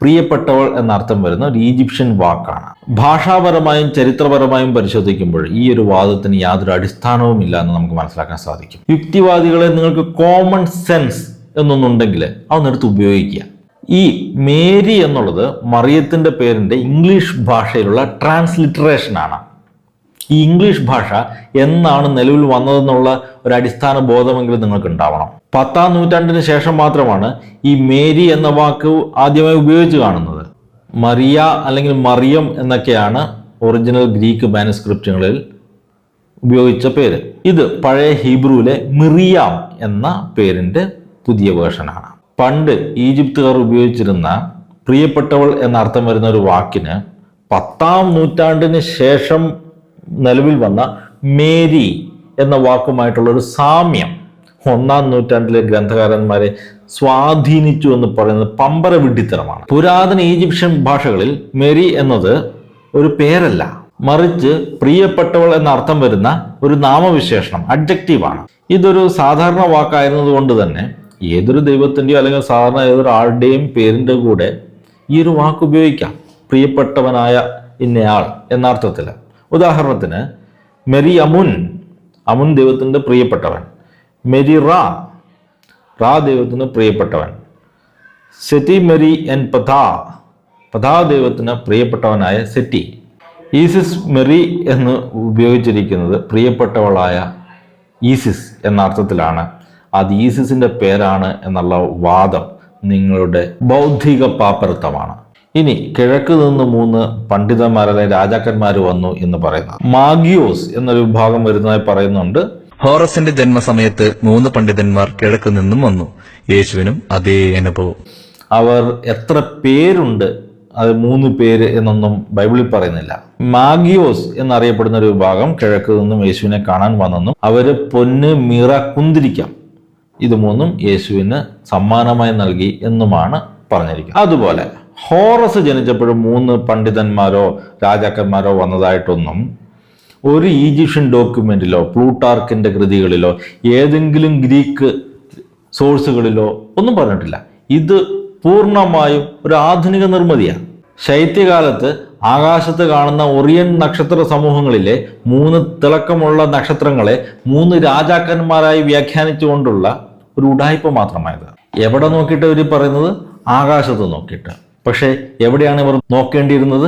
പ്രിയപ്പെട്ടവൾ എന്നർത്ഥം വരുന്ന ഒരു ഈജിപ്ഷ്യൻ വാക്കാണ്. ഭാഷാപരമായും ചരിത്രപരമായും പരിശോധിക്കുമ്പോൾ ഈ ഒരു വാദത്തിന് യാതൊരു അടിസ്ഥാനവും ഇല്ല എന്ന് നമുക്ക് മനസ്സിലാക്കാൻ സാധിക്കും. യുക്തിവാദികളെ നിങ്ങൾക്ക് കോമൺ സെൻസ് എന്നൊന്നുണ്ടെങ്കിൽ അതൊന്നെടുത്ത് ഉപയോഗിക്കുക. ഈ മേരി എന്നുള്ളത് മറിയത്തിന്റെ പേരിന്റെ ഇംഗ്ലീഷ് ഭാഷയിലുള്ള ട്രാൻസ്ലിറ്ററേഷൻ ആണ്. ഈ ഇംഗ്ലീഷ് ഭാഷ എന്നാണ് നിലവിൽ വന്നതെന്നുള്ള ഒരു അടിസ്ഥാന ബോധമെങ്കിലും നിങ്ങൾക്ക് ഉണ്ടാവണം. 10-ാം നൂറ്റാണ്ടിന് ശേഷം മാത്രമാണ് ഈ മേരി എന്ന വാക്ക് ആദ്യമായി ഉപയോഗിച്ച് കാണുന്നത്. മറിയ അല്ലെങ്കിൽ മറിയം എന്നൊക്കെയാണ് ഒറിജിനൽ ഗ്രീക്ക് മാനുസ്ക്രിപ്റ്റുകളിൽ ഉപയോഗിച്ച പേര്. ഇത് പഴയ ഹീബ്രുവിലെ മിറിയാം എന്ന പേരിന്റെ പുതിയ വേർഷനാണ്. പണ്ട് ഈജിപ്തുകാർ ഉപയോഗിച്ചിരുന്ന പ്രിയപ്പെട്ടവൾ എന്നർത്ഥം വരുന്ന ഒരു വാക്കിന് 10-ാം നൂറ്റാണ്ടിന് ശേഷം നിലവിൽ വന്ന മേരി എന്ന വാക്കുമായിട്ടുള്ള ഒരു സാമ്യം 1-ാം നൂറ്റാണ്ടിലെ ഗ്രന്ഥകാരന്മാരെ സ്വാധീനിച്ചു എന്ന് പറയുന്നത് പമ്പര വിഡ്ഢിത്തരമാണ്. പുരാതന ഈജിപ്ഷ്യൻ ഭാഷകളിൽ മേരി എന്നത് ഒരു പേരല്ല, മറിച്ച് പ്രിയപ്പെട്ടവൾ എന്ന അർത്ഥം വരുന്ന ഒരു നാമവിശേഷണം, അഡ്ജക്റ്റീവാണ്. ഇതൊരു സാധാരണ വാക്കായിരുന്നത് കൊണ്ട് തന്നെ ഏതൊരു ദൈവത്തിന്റെയോ അല്ലെങ്കിൽ സാധാരണ ഏതൊരു ആളുടെയും പേരിന്റെ കൂടെ ഈ ഒരു വാക്ക് ഉപയോഗിക്കാം, പ്രിയപ്പെട്ടവനായ ഇന്നയാൾ എന്ന അർത്ഥത്തിൽ. ഉദാഹരണത്തിന് മെരി അമുൻ, അമുൻ ദൈവത്തിൻ്റെ പ്രിയപ്പെട്ടവൻ. മെരി റാ, റാ ദൈവത്തിന് പ്രിയപ്പെട്ടവൻ. സെറ്റി മെരി എൻ പഥാ, പഥാ ദൈവത്തിന് പ്രിയപ്പെട്ടവനായ സെറ്റി. ഈസിസ് മെറി എന്ന് ഉപയോഗിച്ചിരിക്കുന്നത് പ്രിയപ്പെട്ടവളായ ഈസിസ് എന്ന അർത്ഥത്തിലാണ്. അത് ഈസിസിന്റെ പേരാണ് എന്നുള്ള വാദം നിങ്ങളുടെ ബൗദ്ധിക പാപ്പരത്വമാണ്. ഇനി കിഴക്ക് നിന്ന് 3 പണ്ഡിതന്മാരെ രാജാക്കന്മാർ വന്നു എന്ന് പറയുന്നത് മാഗിയോസ് എന്നൊരു വിഭാഗം വരുന്നതായി പറയുന്നുണ്ട്. ഹോറസിന്റെ ജന്മസമയത്ത് 3 പണ്ഡിതന്മാർ കിഴക്ക് നിന്നും വന്നു. യേശുവിനും അതേ അനുഭവം. അവർ എത്ര പേരുണ്ട്, അത് 3 പേര് എന്നൊന്നും ബൈബിളിൽ പറയുന്നില്ല. മാഗിയോസ് എന്നറിയപ്പെടുന്ന ഒരു വിഭാഗം കിഴക്ക് നിന്നും യേശുവിനെ കാണാൻ വന്നെന്നും അവര് പൊന്ന്, മിറ, കുന്തിരിക്കം ഇത് 3ഉം യേശുവിന് സമ്മാനമായി നൽകി എന്നുമാണ് പറഞ്ഞിരിക്കുന്നത്. അതുപോലെ ഹോറസ് ജനിച്ചപ്പോഴും 3 പണ്ഡിതന്മാരോ രാജാക്കന്മാരോ വന്നതായിട്ടൊന്നും ഒരു ഈജിപ്ഷ്യൻ ഡോക്യുമെന്റിലോ പ്ലൂട്ടാർക്കിന്റെ കൃതികളിലോ ഏതെങ്കിലും ഗ്രീക്ക് സോഴ്സുകളിലോ ഒന്നും പറഞ്ഞിട്ടില്ല. ഇത് പൂർണ്ണമായും ഒരു ആധുനിക നിർമ്മിതിയാണ്. ശൈത്യകാലത്ത് ആകാശത്ത് കാണുന്ന ഒറിയൻ നക്ഷത്ര സമൂഹങ്ങളിലെ 3 തിളക്കമുള്ള നക്ഷത്രങ്ങളെ 3 രാജാക്കന്മാരായി വ്യാഖ്യാനിച്ചുകൊണ്ടുള്ള ഒരു ഉഡായിപ്പ് മാത്രമായത്. എവിടെ നോക്കിയിട്ട് ഇവർ പറയുന്നത്? ആകാശത്ത് നോക്കിയിട്ട്. പക്ഷെ എവിടെയാണ് ഇവർ നോക്കേണ്ടിയിരുന്നത്?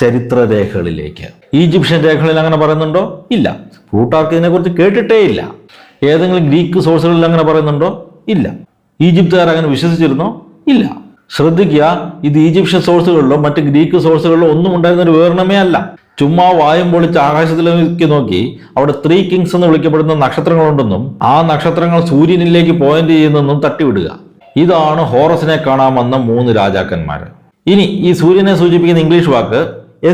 ചരിത്രരേഖകളിലേക്ക്. ഈജിപ്ഷ്യൻ രേഖകളിൽ അങ്ങനെ പറയുന്നുണ്ടോ? ഇല്ല. പ്ലൂട്ടാർക്ക് ഇതിനെക്കുറിച്ച് കേട്ടിട്ടേ ഇല്ല. ഏതെങ്കിലും ഗ്രീക്ക് സോഴ്സുകളിൽ അങ്ങനെ പറയുന്നുണ്ടോ? ഇല്ല. ഈജിപ്തുകാർ അങ്ങനെ വിശ്വസിച്ചിരുന്നോ? ഇല്ല. ശ്രദ്ധിക്കുക, ഇത് ഈജിപ്ഷ്യൻ സോഴ്സുകളിലോ മറ്റ് ഗ്രീക്ക് സോഴ്സുകളിലോ ഒന്നും ഉണ്ടായിരുന്ന ഒരു വിവരണമേ അല്ല. ചുമ്മാ വായും പൊളിച്ച് ആകാശത്തിലേക്ക് നോക്കി അവിടെ 3 കിങ്സ് എന്ന് വിളിക്കപ്പെടുന്ന നക്ഷത്രങ്ങളുണ്ടെന്നും ആ നക്ഷത്രങ്ങൾ സൂര്യനിലേക്ക് പോയിന്റ് ചെയ്യുന്നെന്നും തട്ടിവിടുക. ഇതാണ് ഹോറസിനെ കാണാമെന്ന 3 രാജാക്കന്മാർ. ഇനി ഈ സൂര്യനെ സൂചിപ്പിക്കുന്ന ഇംഗ്ലീഷ് വാക്ക്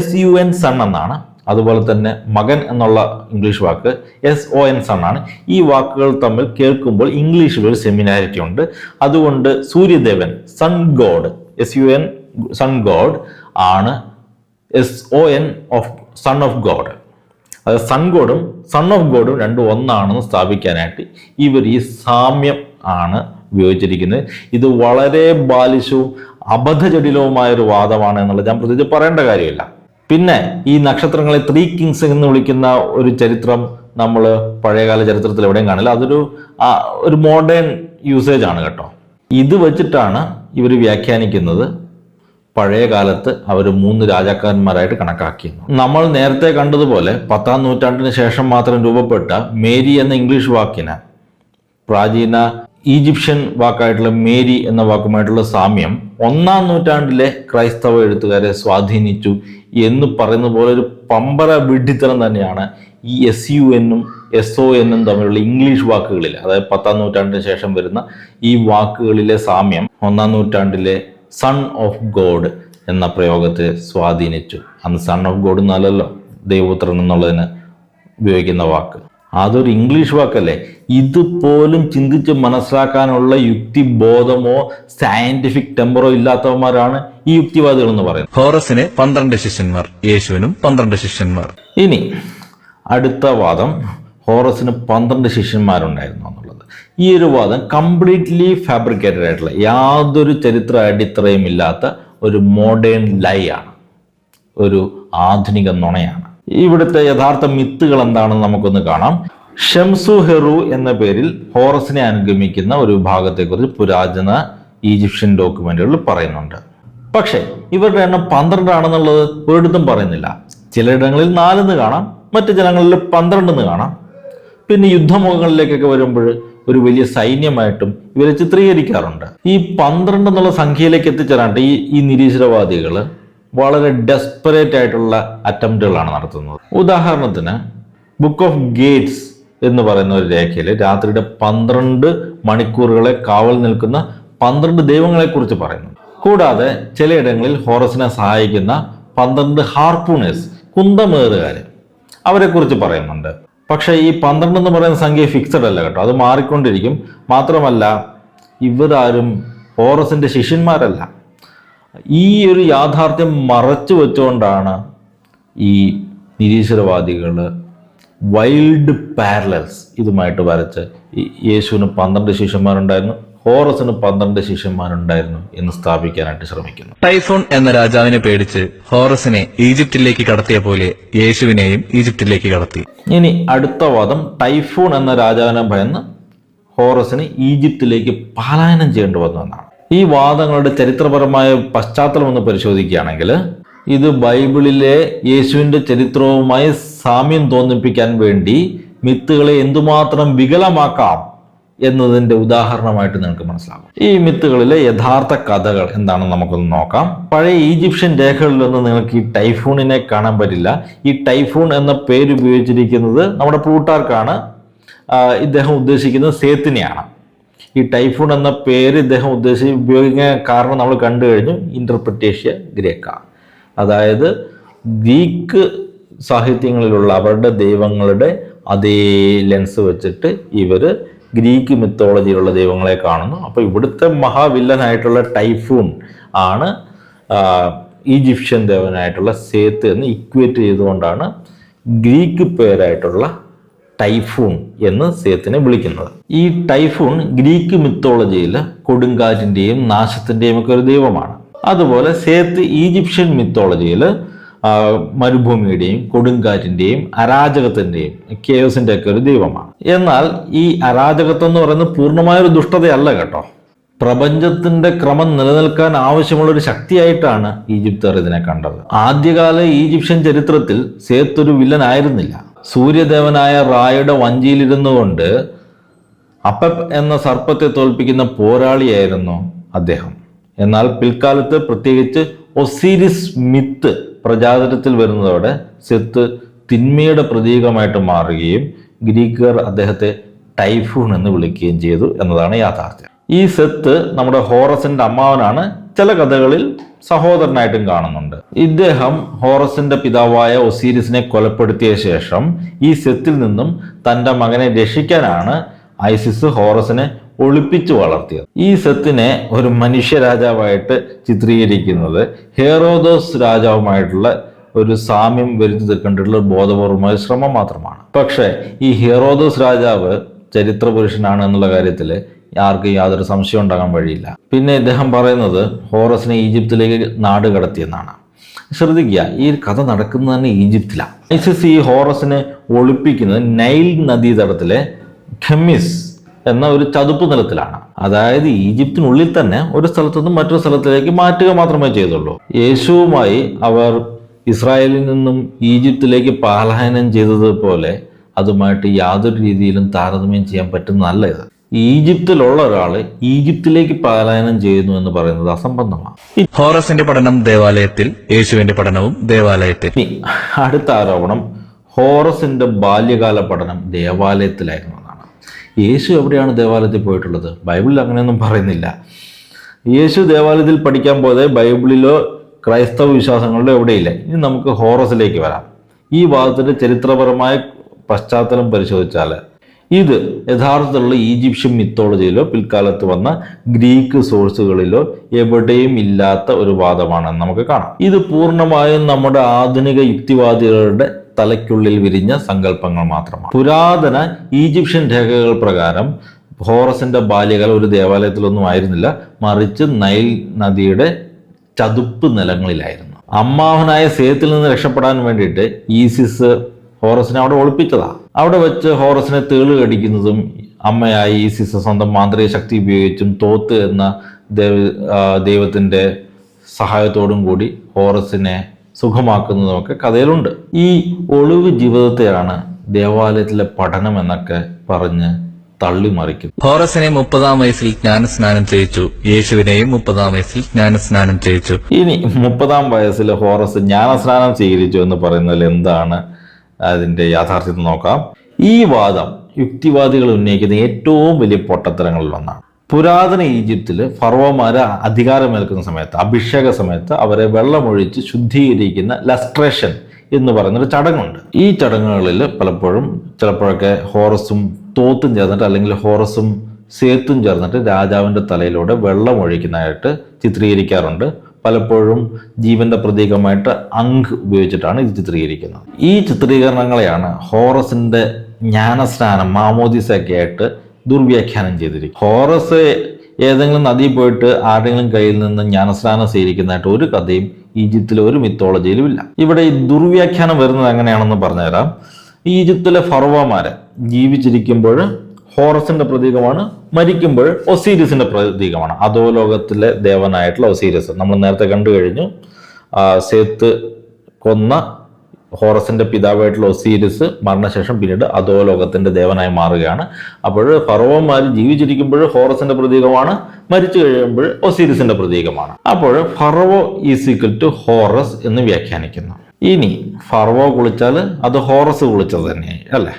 SUN സൺ എന്നാണ്. അതുപോലെ തന്നെ മകൻ എന്നുള്ള ഇംഗ്ലീഷ് വാക്ക് SON സൺ ആണ്. ഈ വാക്കുകൾ തമ്മിൽ കേൾക്കുമ്പോൾ ഇംഗ്ലീഷിൽ ഒരു സെമിനാരിറ്റി ഉണ്ട്. അതുകൊണ്ട് സൂര്യദേവൻ sun god, SUN sun god ആണ് SON of son of god. അത് സൺ ഗോഡും സൺ ഓഫ് ഗോഡും രണ്ടും ഒന്നാണെന്ന് സ്ഥാപിക്കാനായിട്ട് ഇവർ ഈ സാമ്യം ആണ് ഉപയോഗിച്ചിരിക്കുന്നത്. ഇത് വളരെ ബാലിശവും അബദ്ധജടിലവുമായൊരു വാദമാണ് എന്നുള്ളത് ഞാൻ പ്രത്യേകിച്ച് പറയേണ്ട കാര്യമില്ല. പിന്നെ ഈ നക്ഷത്രങ്ങളെ 3 കിങ്സ് എന്ന് വിളിക്കുന്ന ഒരു ചരിത്രം നമ്മൾ പഴയകാല ചരിത്രത്തിൽ എവിടെയും കാണില്ല. അതൊരു മോഡേൺ യൂസേജ് ആണ് കേട്ടോ. ഇത് വെച്ചിട്ടാണ് ഇവർ വ്യാഖ്യാനിക്കുന്നത് പഴയ കാലത്ത് അവർ 3 രാജാക്കന്മാരായിട്ട് കണക്കാക്കിയത്. നമ്മൾ നേരത്തെ കണ്ടതുപോലെ 10ാം നൂറ്റാണ്ടിന് ശേഷം മാത്രം രൂപപ്പെട്ട മേരി എന്ന ഇംഗ്ലീഷ് വാക്കിന് പ്രാചീന ഈജിപ്ഷ്യൻ വാക്കായിട്ടുള്ള മേരി എന്ന വാക്കുമായിട്ടുള്ള സാമ്യം 1ാം നൂറ്റാണ്ടിലെ ക്രൈസ്തവ എഴുത്തുകാരെ സ്വാധീനിച്ചു എന്ന് പറയുന്ന പോലെ ഒരു പമ്പര വിഡ്ഢിത്തരം തന്നെയാണ് ഈ SUN-ഉം SON-ഉം തമ്മിലുള്ള ഇംഗ്ലീഷ് വാക്കുകളിൽ. അതായത് 10ാം നൂറ്റാണ്ടിന് ശേഷം വരുന്ന ഈ വാക്കുകളിലെ സാമ്യം 1ാം നൂറ്റാണ്ടിലെ സൺ ഓഫ് ഗോഡ് എന്ന പ്രയോഗത്തെ സ്വാധീനിച്ചു. അന്ന് സൺ ഓഫ് ഗോഡ് എന്നല്ലല്ലോ ദൈവപുത്രൻ എന്നുള്ളതിന് ഉപയോഗിക്കുന്ന വാക്ക്. അതൊരു ഇംഗ്ലീഷ് വാക്കല്ലേ. ഇതുപോലും ചിന്തിച്ച് മനസ്സിലാക്കാനുള്ള യുക്തിബോധമോ സയന്റിഫിക് ടെമ്പറോ ഇല്ലാത്തവന്മാരാണ് ഈ യുക്തിവാദികൾ എന്ന് പറയുന്നത്. ഹോറസിന് 12 ശിഷ്യന്മാർ, യേശുവിനും 12 ശിഷ്യന്മാർ. ഇനി അടുത്ത വാദം ഹോറസിന് 12 ശിഷ്യന്മാരുണ്ടായിരുന്നു എന്നുള്ളത്. ഈ ഒരു വാദം കംപ്ലീറ്റ്ലി ഫാബ്രിക്കേറ്റഡ് ആയിട്ടുള്ള യാതൊരു ചരിത്ര അടിത്തറയും ഇല്ലാത്ത ഒരു മോഡേൺ ലൈ ആണ്, ഒരു ആധുനിക നുണയാണ്. ഇവിടുത്തെ യഥാർത്ഥ മിത്തുകൾ എന്താണെന്ന് നമുക്കൊന്ന് കാണാം. ഷംസു ഹെറു എന്ന പേരിൽ ഹോറസിനെ അനുഗമിക്കുന്ന ഒരു വിഭാഗത്തെക്കുറിച്ച് പുരാതന ഈജിപ്ഷ്യൻ ഡോക്യുമെന്റുകളിൽ പറയുന്നുണ്ട്. പക്ഷേ ഇവരുടെ എണ്ണം 12 ആണെന്നുള്ളത് ഒരിടത്തും പറയുന്നില്ല. ചിലയിടങ്ങളിൽ 4 എന്ന് കാണാം, മറ്റു ജനങ്ങളിൽ 12 എന്ന് കാണാം. പിന്നെ യുദ്ധമുഖങ്ങളിലേക്കൊക്കെ വരുമ്പോൾ ഒരു വലിയ സൈന്യമായിട്ടും ഇവരെ ചിത്രീകരിക്കാറുണ്ട്. ഈ 12 എന്നുള്ള സംഖ്യയിലേക്ക് എത്തിച്ചേരാണ്ട് ഈ നിരീശ്വരവാദികൾ വളരെ ഡെസ്പറേറ്റ് ആയിട്ടുള്ള അറ്റംപ്റ്റുകളാണ് നടത്തുന്നത്. ഉദാഹരണത്തിന് ബുക്ക് ഓഫ് ഗേറ്റ്സ് എന്ന് പറയുന്ന ഒരു രേഖയിൽ രാത്രിയുടെ 12 മണിക്കൂറുകളെ കാവൽ നിൽക്കുന്ന 12 ദൈവങ്ങളെ കുറിച്ച് പറയുന്നു. കൂടാതെ ചിലയിടങ്ങളിൽ ഹോറസിനെ സഹായിക്കുന്ന 12 ഹാർപ്പൂണേഴ്സ്, കുന്തമേറുകാര്, അവരെ കുറിച്ച് പറയുന്നുണ്ട്. പക്ഷെ ഈ 12 എന്ന് പറയുന്ന സംഖ്യ ഫിക്സഡ് അല്ല കേട്ടോ, അത് മാറിക്കൊണ്ടിരിക്കും. മാത്രമല്ല ഇവരാരും ഹോറസിന്റെ ശിഷ്യന്മാരല്ല. ഈ ഒരു യാഥാർത്ഥ്യം മറച്ചു വെച്ചുകൊണ്ടാണ് ഈ നിരീശ്വരവാദികൾ വൈൽഡ് പാരലൽസ് ഇതുമായിട്ട് വരച്ച് യേശുവിന് 12 ശിഷ്യന്മാരുണ്ടായിരുന്നു, ഹോറസിന് 12 ശിഷ്യന്മാരുണ്ടായിരുന്നു എന്ന് സ്ഥാപിക്കാനായിട്ട് ശ്രമിക്കുന്നു. ടൈഫോൺ എന്ന രാജാവിനെ പേടിച്ച് ഹോറസിനെ ഈജിപ്തിലേക്ക് കടത്തിയ പോലെ യേശുവിനെയും ഈജിപ്തിലേക്ക് കടത്തി. ഇനി അടുത്ത വാദം, ടൈഫൂൺ എന്ന രാജാവിനെ ഭയന്ന് ഹോറസിന് ഈജിപ്തിലേക്ക് പലായനം ചെയ്യേണ്ടി വന്നു എന്നാണ്. ഈ വാദങ്ങളുടെ ചരിത്രപരമായ പശ്ചാത്തലം ഒന്ന് പരിശോധിക്കുകയാണെങ്കിൽ ഇത് ബൈബിളിലെ യേശുവിന്റെ ചരിത്രവുമായി സാമ്യം തോന്നിപ്പിക്കാൻ വേണ്ടി മിത്തുകളെ എന്തുമാത്രം വികലമാക്കാം എന്നതിന്റെ ഉദാഹരണമായിട്ട് നിങ്ങൾക്ക് മനസ്സിലാകും. ഈ മിത്തുകളിലെ യഥാർത്ഥ കഥകൾ എന്താണെന്ന് നമുക്കൊന്ന് നോക്കാം. പഴയ ഈജിപ്ഷ്യൻ രേഖകളിലൊന്നും നിങ്ങൾക്ക് ഈ ടൈഫൂണിനെ കാണാൻ പറ്റില്ല. ഈ ടൈഫൂൺ എന്ന പേര് ഉപയോഗിച്ചിരിക്കുന്നത് നമ്മുടെ പ്ലൂട്ടാർക്കാണ്. ഇദ്ദേഹം ഉദ്ദേശിക്കുന്നത് സേത്തിനെയാണ്. ഈ ടൈഫൂൺ എന്ന പേര് ഇദ്ദേഹം ഉപയോഗിക്കാൻ കാരണം നമ്മൾ കണ്ടു കഴിഞ്ഞു, ഇന്റർപ്രിറ്റേഷ്യ ഗ്രേക്ക. അതായത് ഗ്രീക്ക് സാഹിത്യങ്ങളിലുള്ള അവരുടെ ദൈവങ്ങളുടെ അതേ ലെൻസ് വെച്ചിട്ട് ഇവര് ഗ്രീക്ക് മിത്തോളജിയിലുള്ള ദൈവങ്ങളെ കാണുന്നു. അപ്പോൾ ഇവിടുത്തെ മഹാവില്ലനായിട്ടുള്ള ടൈഫൂൺ ആണ് ഈജിപ്ഷ്യൻ ദേവനായിട്ടുള്ള സേത്ത് എന്ന് ഇക്വേറ്റ് ചെയ്തുകൊണ്ടാണ് ഗ്രീക്ക് പേരായിട്ടുള്ള ടൈഫൂൺ എന്ന് സേത്തിനെ വിളിക്കുന്നത്. ഈ ടൈഫൂൺ ഗ്രീക്ക് മിത്തോളജിയിൽ കൊടുങ്കാറ്റിന്റെയും നാശത്തിന്റെയും ഒക്കെ ഒരു ദൈവമാണ്. അതുപോലെ സേത്ത് ഈജിപ്ഷ്യൻ മിത്തോളജിയിൽ മരുഭൂമിയുടെയും കൊടുങ്കാറ്റിന്റെയും അരാജകത്തിന്റെയും കേയോസിന്റെ ഒക്കെ ഒരു ദൈവമാണ്. എന്നാൽ ഈ അരാജകത്വം എന്ന് പറയുന്നത് പൂർണ്ണമായൊരു ദുഷ്ടതയല്ല കേട്ടോ. പ്രപഞ്ചത്തിന്റെ ക്രമം നിലനിൽക്കാൻ ആവശ്യമുള്ള ഒരു ശക്തിയായിട്ടാണ് ഈജിപ്തുകാർ ഇതിനെ കണ്ടത്. ആദ്യകാല ഈജിപ്ഷ്യൻ ചരിത്രത്തിൽ സേത്ത് ഒരു വില്ലനായിരുന്നില്ല. സൂര്യദേവനായ റായുടെ വഞ്ചിയിലിരുന്നു കൊണ്ട് അപ്പപ്പ് എന്ന സർപ്പത്തെ തോൽപ്പിക്കുന്ന പോരാളിയായിരുന്നു അദ്ദേഹം. എന്നാൽ പിൽക്കാലത്ത് പ്രത്യേകിച്ച് ഒസീരിസ് മിത്ത് പ്രചാരത്തിൽ വരുന്നതോടെ സെത്ത് തിന്മയുടെ പ്രതീകമായിട്ട് മാറുകയും ഗ്രീക്കുകാർ അദ്ദേഹത്തെ ടൈഫൂൺ എന്ന് വിളിക്കുകയും ചെയ്തു എന്നതാണ് യാഥാർത്ഥ്യം. ഈ സെത്ത് നമ്മുടെ ഹോറസിന്റെ അമ്മാവനാണ്. ചില കഥകളിൽ സഹോദരനായിട്ടും കാണുന്നുണ്ട്. ഇദ്ദേഹം ഹോറസിന്റെ പിതാവായ ഒസീരിസിനെ കൊലപ്പെടുത്തിയ ശേഷം ഈ സെത്തിൽ നിന്നും തന്റെ മകനെ രക്ഷിക്കാനാണ് ഐസിസ് ഹോറസിനെ ഒളിപ്പിച്ചു വളർത്തിയത്. ഈ സെത്തിനെ ഒരു മനുഷ്യ രാജാവായിട്ട് ചിത്രീകരിക്കുന്നത് ഹെറോദോസ് രാജാവുമായിട്ടുള്ള ഒരു സാമ്യം വരുത്തി തീർക്കേണ്ടിട്ടുള്ള ബോധപൂർവമായ ശ്രമം മാത്രമാണ്. പക്ഷേ ഈ ഹെറോദോസ് രാജാവ് ചരിത്ര പുരുഷനാണ് എന്നുള്ള കാര്യത്തിൽ ആർക്കും യാതൊരു സംശയം ഉണ്ടാകാൻ വഴിയില്ല. പിന്നെ ഇദ്ദേഹം പറയുന്നത് ഹോറസിനെ ഈജിപ്തിലേക്ക് നാട് കടത്തിയെന്നാണ്. ശ്രദ്ധിക്കുക, ഈ കഥ നടക്കുന്നത് തന്നെ ഈജിപ്തിലാണ്. ഐസിസ് ഈ ഹോറസിനെ ഒളിപ്പിക്കുന്നത് നൈൽ നദീതടത്തിലെ ഖെമിസ് എന്ന ഒരു ചതുപ്പ് നിലത്തിലാണ്. അതായത് ഈജിപ്തിനുള്ളിൽ തന്നെ ഒരു സ്ഥലത്തു നിന്നും മറ്റൊരു സ്ഥലത്തിലേക്ക് മാറ്റുക മാത്രമേ ചെയ്തുള്ളൂ. യേശുവുമായി അവർ ഇസ്രായേലിൽ നിന്നും ഈജിപ്തിലേക്ക് പലായനം ചെയ്തതുപോലെ അതുമായിട്ട് യാതൊരു രീതിയിലും താരതമ്യം ചെയ്യാൻ പറ്റുന്നതല്ല ഇത്. ഈജിപ്തിലുള്ള ഒരാള് ഈജിപ്തിലേക്ക് പലായനം ചെയ്യുന്നു എന്ന് പറയുന്നത് അസംബന്ധമാണ്. ഹോറസിന്റെ പഠനം ദേവാലയത്തിൽ, യേശുവിന്റെ പഠനവും ദേവാലയത്തിൽ. അടുത്ത ആരോപണം, ഹോറസിന്റെ ബാല്യകാല പഠനം ദേവാലയത്തിലായിരുന്നു എന്നാണ്. യേശു എവിടെയാണ് ദേവാലയത്തിൽ പോയിട്ടുള്ളത്? ബൈബിളിൽ അങ്ങനെയൊന്നും പറയുന്നില്ല. യേശു ദേവാലയത്തിൽ പഠിക്കാൻ പോയത് ബൈബിളിലോ ക്രൈസ്തവ വിശ്വാസങ്ങളിലോ എവിടെയില്ല. ഇനി നമുക്ക് ഹോറസിലേക്ക് വരാം. ഈ വാദത്തിന്റെ ചരിത്രപരമായ പശ്ചാത്തലം പരിശോധിച്ചാൽ ഇത് യഥാർത്ഥത്തിലുള്ള ഈജിപ്ഷ്യൻ മിത്തോളജിയിലോ പിൽക്കാലത്ത് വന്ന ഗ്രീക്ക് സോഴ്സുകളിലോ എവിടെയും ഇല്ലാത്ത ഒരു വാദമാണെന്ന് നമുക്ക് കാണാം. ഇത് പൂർണ്ണമായും നമ്മുടെ ആധുനിക യുക്തിവാദികളുടെ തലയ്ക്കുള്ളിൽ വിരിഞ്ഞ സങ്കല്പങ്ങൾ മാത്രമാണ്. പുരാതന ഈജിപ്ഷ്യൻ രേഖകൾ പ്രകാരം ഹോറസിന്റെ ബാല്യകാലം ഒരു ദേവാലയത്തിലൊന്നും ആയിരുന്നില്ല, മറിച്ച് നൈൽ നദിയുടെ ചതുപ്പ് നിലങ്ങളിലായിരുന്നു. അമ്മാവനായ സേത്തിൽ നിന്ന് രക്ഷപ്പെടാൻ വേണ്ടിയിട്ട് ഈസിസ് ഹോറസിനെ അവിടെ ഒളിപ്പിച്ചതാ. അവിടെ വെച്ച് ഹോറസിനെ തേള് കടിക്കുന്നതും അമ്മയായി ഈസിസ് സ്വന്തം മാന്ത്രിക ശക്തി ഉപയോഗിച്ചും തോത്ത് എന്ന ദൈവത്തിന്റെ സഹായത്തോടും കൂടി ഹോറസിനെ സുഖമാക്കുന്നതുമൊക്കെ കഥയിലുണ്ട്. ഈ ഒളിവ് ജീവിതത്തെയാണ് ദേവാലയത്തിലെ പഠനം എന്നൊക്കെ പറഞ്ഞ് തള്ളിമറിക്കും. ഹോറസിനെ 30-ാം വയസ്സിൽ ജ്ഞാനസ്നാനം ചെയ്യിച്ചു, യേശുവിനെയും 30-ാം വയസ്സിൽ ജ്ഞാനസ്നാനം ചെയ്യിച്ചു. ഇനി 30-ാം വയസ്സിൽ ഹോറസ് ജ്ഞാനസ്നാനം സ്വീകരിച്ചു എന്ന് പറയുന്നതിൽ എന്താണ് അതിന്റെ യാഥാർത്ഥ്യം നോക്കാം. ഈ വാദം യുക്തിവാദികൾ ഉന്നയിക്കുന്ന ഏറ്റവും വലിയ പൊട്ടത്തരങ്ങളിൽ ഒന്നാണ്. പുരാതന ഈജിപ്തിൽ ഫറവോമാര് അധികാരമേൽക്കുന്ന സമയത്ത്, അഭിഷേക സമയത്ത് അവരെ വെള്ളമൊഴിച്ച് ശുദ്ധീകരിക്കുന്ന ലസ്ട്രേഷൻ എന്ന് പറയുന്നൊരു ചടങ്ങുണ്ട്. ഈ ചടങ്ങുകളിൽ പലപ്പോഴും ചിലപ്പോഴൊക്കെ ഹോറസും തോത്തും ചേർന്നിട്ട് അല്ലെങ്കിൽ ഹോറസും സേത്തും ചേർന്നിട്ട് രാജാവിന്റെ തലയിലൂടെ വെള്ളം ഒഴിക്കുന്നതായിട്ട് ചിത്രീകരിക്കാറുണ്ട്. പലപ്പോഴും ജീവന്റെ പ്രതീകമായിട്ട് അങ്ക് ഉപയോഗിച്ചിട്ടാണ് ഇത് ചിത്രീകരിക്കുന്നത്. ഈ ചിത്രീകരണങ്ങളെയാണ് ഹോറസിന്റെ ജ്ഞാനസ്നാനം മാമോദിസയൊക്കെ ആയിട്ട് ദുർവ്യാഖ്യാനം ചെയ്തിരിക്കുന്നത്. ഹോറസ് ഏതെങ്കിലും നദിയിൽ പോയിട്ട് ആരുടെങ്കിലും കയ്യിൽ നിന്ന് ജ്ഞാനസ്നാനം സ്വീകരിക്കുന്നതായിട്ട് ഒരു കഥയും ഈജിപ്തിലെ ഒരു മിത്തോളജിയിലും ഇല്ല. ഇവിടെ ഈ ദുർവ്യാഖ്യാനം വരുന്നത് എങ്ങനെയാണെന്ന് പറഞ്ഞുതരാം. ഈജിപ്തിലെ ഫറവോമാര് ജീവിച്ചിരിക്കുമ്പോൾ ഹോറസിന്റെ പ്രതീകമാണ്, മരിക്കുമ്പോൾ ഒസീരിസിന്റെ പ്രതീകമാണ്. അധോലോകത്തിലെ ദേവനായിട്ടുള്ള ഒസീരിസ് നമ്മൾ നേരത്തെ കണ്ടു കഴിഞ്ഞു. സേത്ത് കൊന്ന ഹോറസിന്റെ പിതാവായിട്ടുള്ള ഒസീരിസ് മരണശേഷം പിന്നീട് അധോലോകത്തിന്റെ ദേവനായി മാറുകയാണ്. അപ്പോൾ ഫറവോന്മാർ ജീവിച്ചിരിക്കുമ്പോൾ ഹോറസിന്റെ പ്രതീകമാണ്, മരിച്ചു കഴിയുമ്പോൾ ഒസീരിസിന്റെ പ്രതീകമാണ്. അപ്പോൾ ഫറവോ ഈസ് ഈക്വൽ ടു ഹോറസ് എന്ന് വ്യാഖ്യാനിക്കുന്നു. ഇനി ഫറവോ കുളിച്ചാൽ അത് ഹോറസ് കുളിച്ചത് തന്നെയായി അല്ലേ?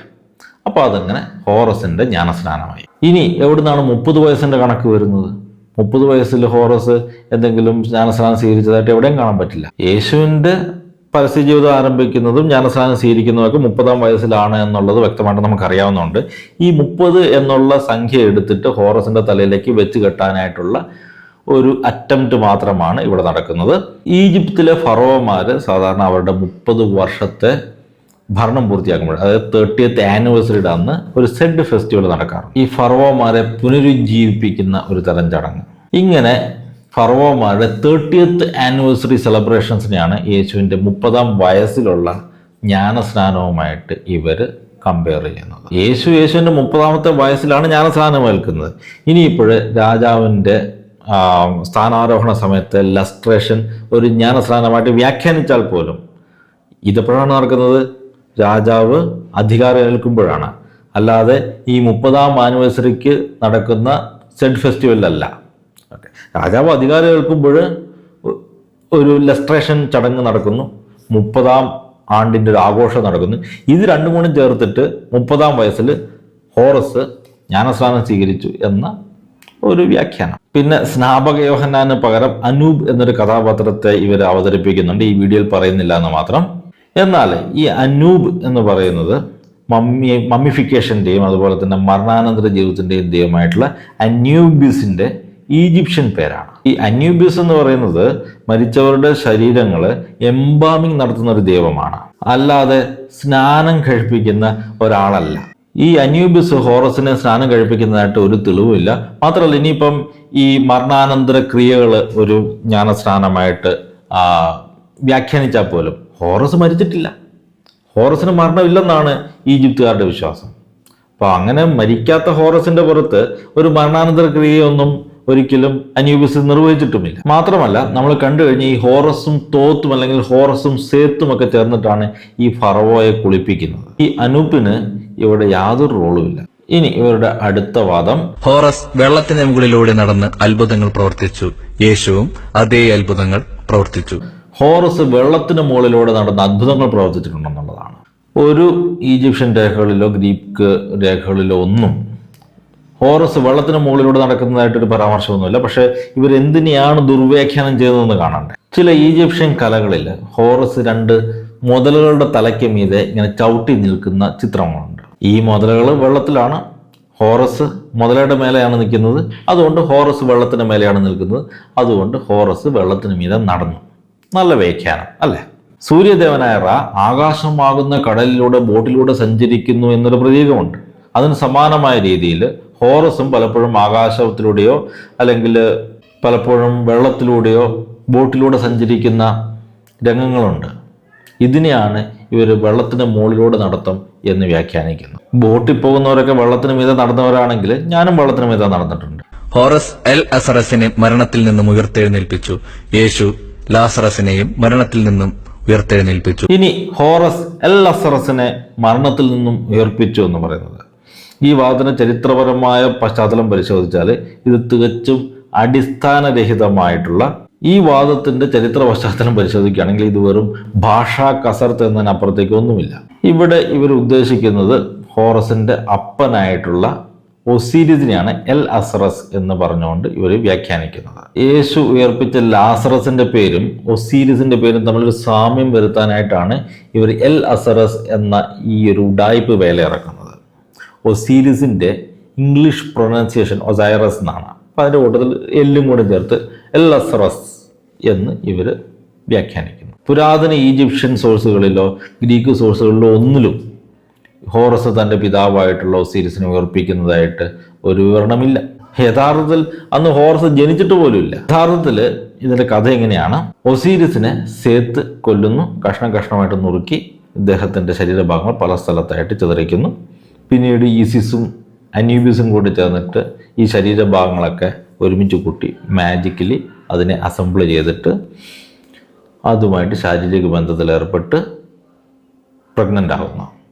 അപ്പൊ അതങ്ങനെ ഹോറസിന്റെ ജ്ഞാനസ്നാനമായി. ഇനി എവിടുന്നാണ് 30 വയസ്സിന്റെ കണക്ക് വരുന്നത്? 30 വയസ്സിൽ ഹോറസ് എന്തെങ്കിലും ജ്ഞാനസ്നാനം സ്വീകരിച്ചതായിട്ട് എവിടെയും കാണാൻ പറ്റില്ല. യേശുവിന്റെ പരസ്യ ജീവിതം ആരംഭിക്കുന്നതും ജ്ഞാനസ്നാനം സ്വീകരിക്കുന്നതൊക്കെ 30-ാം വയസ്സിലാണ് എന്നുള്ളത് വ്യക്തമായിട്ട് നമുക്കറിയാവുന്നതുകൊണ്ട് ഈ 30 എന്നുള്ള സംഖ്യ എടുത്തിട്ട് ഹോറസിന്റെ തലയിലേക്ക് വെച്ച് കെട്ടാനായിട്ടുള്ള ഒരു അറ്റംപ്റ്റ് മാത്രമാണ് ഇവിടെ നടക്കുന്നത്. ഈജിപ്തിലെ ഫറോമാര് സാധാരണ അവരുടെ 30 വർഷത്തെ ഭരണം പൂർത്തിയാക്കുമ്പോൾ, അതായത് 30th ആനിവേഴ്സറിയുടെ അന്ന് ഒരു സെഡ് ഫെസ്റ്റിവൽ നടക്കാറുണ്ട്. ഈ ഫറവോമാരെ പുനരുജ്ജീവിപ്പിക്കുന്ന ഒരു തരം ചടങ്ങ്. ഇങ്ങനെ ഫറവോമാരുടെ 30th ആനിവേഴ്സറി സെലിബ്രേഷൻസിനെയാണ് യേശുവിൻ്റെ 30-ാം വയസ്സിലുള്ള ജ്ഞാനസ്നാനവുമായിട്ട് ഇവർ കമ്പയർ ചെയ്യുന്നത്. യേശുവിൻ്റെ 30-ാമത്തെ വയസ്സിലാണ് ജ്ഞാനസ്നാനം ഏൽക്കുന്നത്. ഇനിയിപ്പോൾ രാജാവിൻ്റെ സ്ഥാനാരോഹണ സമയത്ത് ലസ്ട്രേഷൻ ഒരു ജ്ഞാനസ്നാനമായിട്ട് വ്യാഖ്യാനിച്ചാൽ പോലും ഇതെപ്പോഴാണ് നടക്കുന്നത്? രാജാവ് അധികാരം ഏൽക്കുമ്പോഴാണ്, അല്ലാതെ ഈ 30-ാം ആനിവേഴ്സറിക്ക് നടക്കുന്ന സെഡ് ഫെസ്റ്റിവലല്ല. രാജാവ് അധികാരം ഏൽക്കുമ്പോൾ ഒരു ലസ്ട്രേഷൻ ചടങ്ങ് നടക്കുന്നു, 30-ാം ആണ്ടിൻ്റെ ഒരു ആഘോഷം നടക്കുന്നു. ഇത് രണ്ടും കൂടി ചേർത്തിട്ട് 30-ാം വയസ്സിൽ ഹോറസ് ജ്ഞാനസ്നാനം സ്വീകരിച്ചു എന്ന ഒരു വ്യാഖ്യാനം. പിന്നെ സ്നാപക യോഹന്നാന് പകരം അനൂബ് എന്നൊരു കഥാപാത്രത്തെ ഇവർ അവതരിപ്പിക്കുന്നുണ്ട്. ഈ വീഡിയോയിൽ പറയുന്നില്ല എന്ന് മാത്രം. എന്നാൽ ഈ അനൂബ് എന്ന് പറയുന്നത് മമ്മിഫിക്കേഷൻ്റെയും അതുപോലെ തന്നെ മരണാനന്തര ജീവിതത്തിൻ്റെയും ദൈവമായിട്ടുള്ള അന്യൂബിസിൻ്റെ ഈജിപ്ഷ്യൻ പേരാണ്. ഈ അന്യൂബിസ് എന്ന് പറയുന്നത് മരിച്ചവരുടെ ശരീരങ്ങൾ എംബാമിങ് നടത്തുന്ന ഒരു ദൈവമാണ്, അല്ലാതെ സ്നാനം കഴിപ്പിക്കുന്ന ഒരാളല്ല. ഈ അന്യൂബിസ് ഹോറസിനെ സ്നാനം കഴിപ്പിക്കുന്നതായിട്ട് ഒരു തെളിവുമില്ല. മാത്രമല്ല, ഇനിയിപ്പം ഈ മരണാനന്തര ക്രിയകൾ ഒരു ജ്ഞാനസ്നാനമായിട്ട് വ്യാഖ്യാനിച്ചാൽ പോലും ഹോറസ് മരിച്ചിട്ടില്ല, ഹോറസിന് മരണമില്ലെന്നാണ് ഈജിപ്തുകാരുടെ വിശ്വാസം. അപ്പോൾ അങ്ങനെ മരിക്കാത്ത ഹോറസിന്റെ പുറത്ത് ഒരു മരണാനന്തര ക്രിയയൊന്നും ഒരിക്കലും അന്യൂബിസ് നിർവഹിച്ചിട്ടുമില്ല. മാത്രമല്ല, നമ്മൾ കണ്ടു കഴിഞ്ഞ ഈ ഹോറസും തോത്തും അല്ലെങ്കിൽ ഹോറസും സേത്തും ഒക്കെ ചേർന്നിട്ടാണ് ഈ ഫറവോയെ കുളിപ്പിക്കുന്നത്. ഈ അനൂപിന് ഇവിടെ യാതൊരു റോളുമില്ല. ഇനി ഇവരുടെ അടുത്ത വാദം, ഹോറസ് വെള്ളത്തിന് മുകളിലൂടെ നടന്ന് അത്ഭുതങ്ങൾ പ്രവർത്തിച്ചു, യേശുവും അതേ അത്ഭുതങ്ങൾ പ്രവർത്തിച്ചു. ഹോറസ് വെള്ളത്തിന് മുകളിലൂടെ നടന്ന അത്ഭുതങ്ങൾ പ്രവർത്തിച്ചിട്ടുണ്ടെന്നുള്ളതാണ്. ഒരു ഈജിപ്ഷ്യൻ രേഖകളിലോ ഗ്രീക്ക് രേഖകളിലോ ഒന്നും ഹോറസ് വെള്ളത്തിന് മുകളിലൂടെ നടക്കുന്നതായിട്ടൊരു പരാമർശമൊന്നുമില്ല. പക്ഷെ ഇവരെന്തിനെയാണ് ദുർവ്യാഖ്യാനം ചെയ്തതെന്ന് കാണണ്ടേ? ചില ഈജിപ്ഷ്യൻ കലകളിൽ ഹോറസ് 2 മുതലകളുടെ തലയ്ക്ക് മീതെ ഇങ്ങനെ ചവിട്ടി നിൽക്കുന്ന ചിത്രങ്ങളുണ്ട്. ഈ മുതലകൾ വെള്ളത്തിലാണ്, ഹോറസ് മുതലയുടെ മേലെയാണ് നിൽക്കുന്നത്, അതുകൊണ്ട് ഹോറസ് വെള്ളത്തിന് മേലെയാണ് നിൽക്കുന്നത്, അതുകൊണ്ട് ഹോറസ് വെള്ളത്തിന് മീതെ നടന്നു. നല്ല വ്യാഖ്യാനം അല്ലേ? സൂര്യദേവനായ റാ ആകാശമാകുന്ന കടലിലൂടെ ബോട്ടിലൂടെ സഞ്ചരിക്കുന്നു എന്നൊരു പ്രതീകമുണ്ട്. അതിന് സമാനമായ രീതിയിൽ ഹോറസും പലപ്പോഴും ആകാശത്തിലൂടെയോ അല്ലെങ്കിൽ പലപ്പോഴും വെള്ളത്തിലൂടെയോ ബോട്ടിലൂടെ സഞ്ചരിക്കുന്ന രംഗങ്ങളുണ്ട്. ഇതിനെയാണ് ഇവർ വെള്ളത്തിന് മുകളിലൂടെ നടത്തം എന്ന് വ്യാഖ്യാനിക്കുന്നത്. ബോട്ടിൽ പോകുന്നവരൊക്കെ വെള്ളത്തിന് മീതെ നടന്നവരാണെങ്കിൽ ഞാനും വെള്ളത്തിന് മീതെ നടന്നിട്ടുണ്ട്. ഹോറസ് എൽ അസറസിനെ മരണത്തിൽ നിന്നും ഉയർത്തെഴുന്നേൽപ്പിച്ചു, യേശു ലാസറസിനെയും മരണത്തിൽ നിന്നും ഉയർത്തെഴുന്നേൽപ്പിച്ചു. ഇനി ഹോറസ് എൽ അസറസിനെ മരണത്തിൽ നിന്നും ഉയർപ്പിച്ചു എന്ന് പറയുന്നത്, ഈ വാദത്തിന് ചരിത്രപരമായ പശ്ചാത്തലം പരിശോധിച്ചാൽ ഇത് തികച്ചും അടിസ്ഥാനരഹിതമായിട്ടുള്ള, ഈ വാദത്തിന്റെ ചരിത്ര പശ്ചാത്തലം പരിശോധിക്കുകയാണെങ്കിൽ ഇത് വെറും ഭാഷാ കസർത്ത് എന്നതിനപ്പുറത്തേക്ക് ഒന്നുമില്ല. ഇവിടെ ഇവർ ഉദ്ദേശിക്കുന്നത് ഹോറസിന്റെ അപ്പനായിട്ടുള്ള ഒസീരിസിനെയാണ് എൽ അസറസ് എന്ന് പറഞ്ഞുകൊണ്ട് ഇവർ വ്യാഖ്യാനിക്കുന്നത്. യേശു ഉയർപ്പിച്ച ലാസറസിന്റെ പേരും ഒസീരിസിന്റെ പേരും തമ്മിലൊരു സാമ്യം വരുത്താനായിട്ടാണ് ഇവർ എൽ അസറസ് എന്ന ഈ ഒരു ഉഡായിപ്പ് വേല ഇറക്കുന്നത്. ഒസീരിസിന്റെ ഇംഗ്ലീഷ് പ്രൊനൗൺസിയേഷൻ ഒസൈറസ് എന്നാണ്. അപ്പം അതിൻ്റെ കൂട്ടത്തിൽ എല്ലും കൂടെ ചേർത്ത് എൽ അസറസ് എന്ന് ഇവർ വ്യാഖ്യാനിക്കുന്നു. പുരാതന ഈജിപ്ഷ്യൻ സോഴ്സുകളിലോ ഗ്രീക്ക് സോഴ്സുകളിലോ ഒന്നിലും ഹോറസ് തൻ്റെ പിതാവായിട്ടുള്ള ഒസീരിസിനെ ഉയർപ്പിക്കുന്നതായിട്ട് ഒരു വിവരണമില്ല. യഥാർത്ഥത്തിൽ അന്ന് ഹോറസ് ജനിച്ചിട്ട് പോലുമില്ല. യഥാർത്ഥത്തിൽ ഇതിന്റെ കഥ എങ്ങനെയാണ്? ഒസീരിസിനെ സേത്ത് കൊല്ലുന്നു, കഷ്ണം കഷ്ണമായിട്ട് നുറുക്കി ഇദ്ദേഹത്തിന്റെ ശരീരഭാഗങ്ങൾ പല സ്ഥലത്തായിട്ട് ചിതറിക്കുന്നു. പിന്നീട് ഈസിസും അന്യൂബിസും കൂടി ചേർന്നിട്ട് ഈ ശരീരഭാഗങ്ങളൊക്കെ ഒരുമിച്ച് കൂട്ടി മാജിക്കലി അതിനെ അസംബിൾ ചെയ്തിട്ട് അതുമായിട്ട് ശാരീരിക ബന്ധത്തിൽ ഏർപ്പെട്ട് പ്രഗ്നൻ്റ് ആകുന്നു.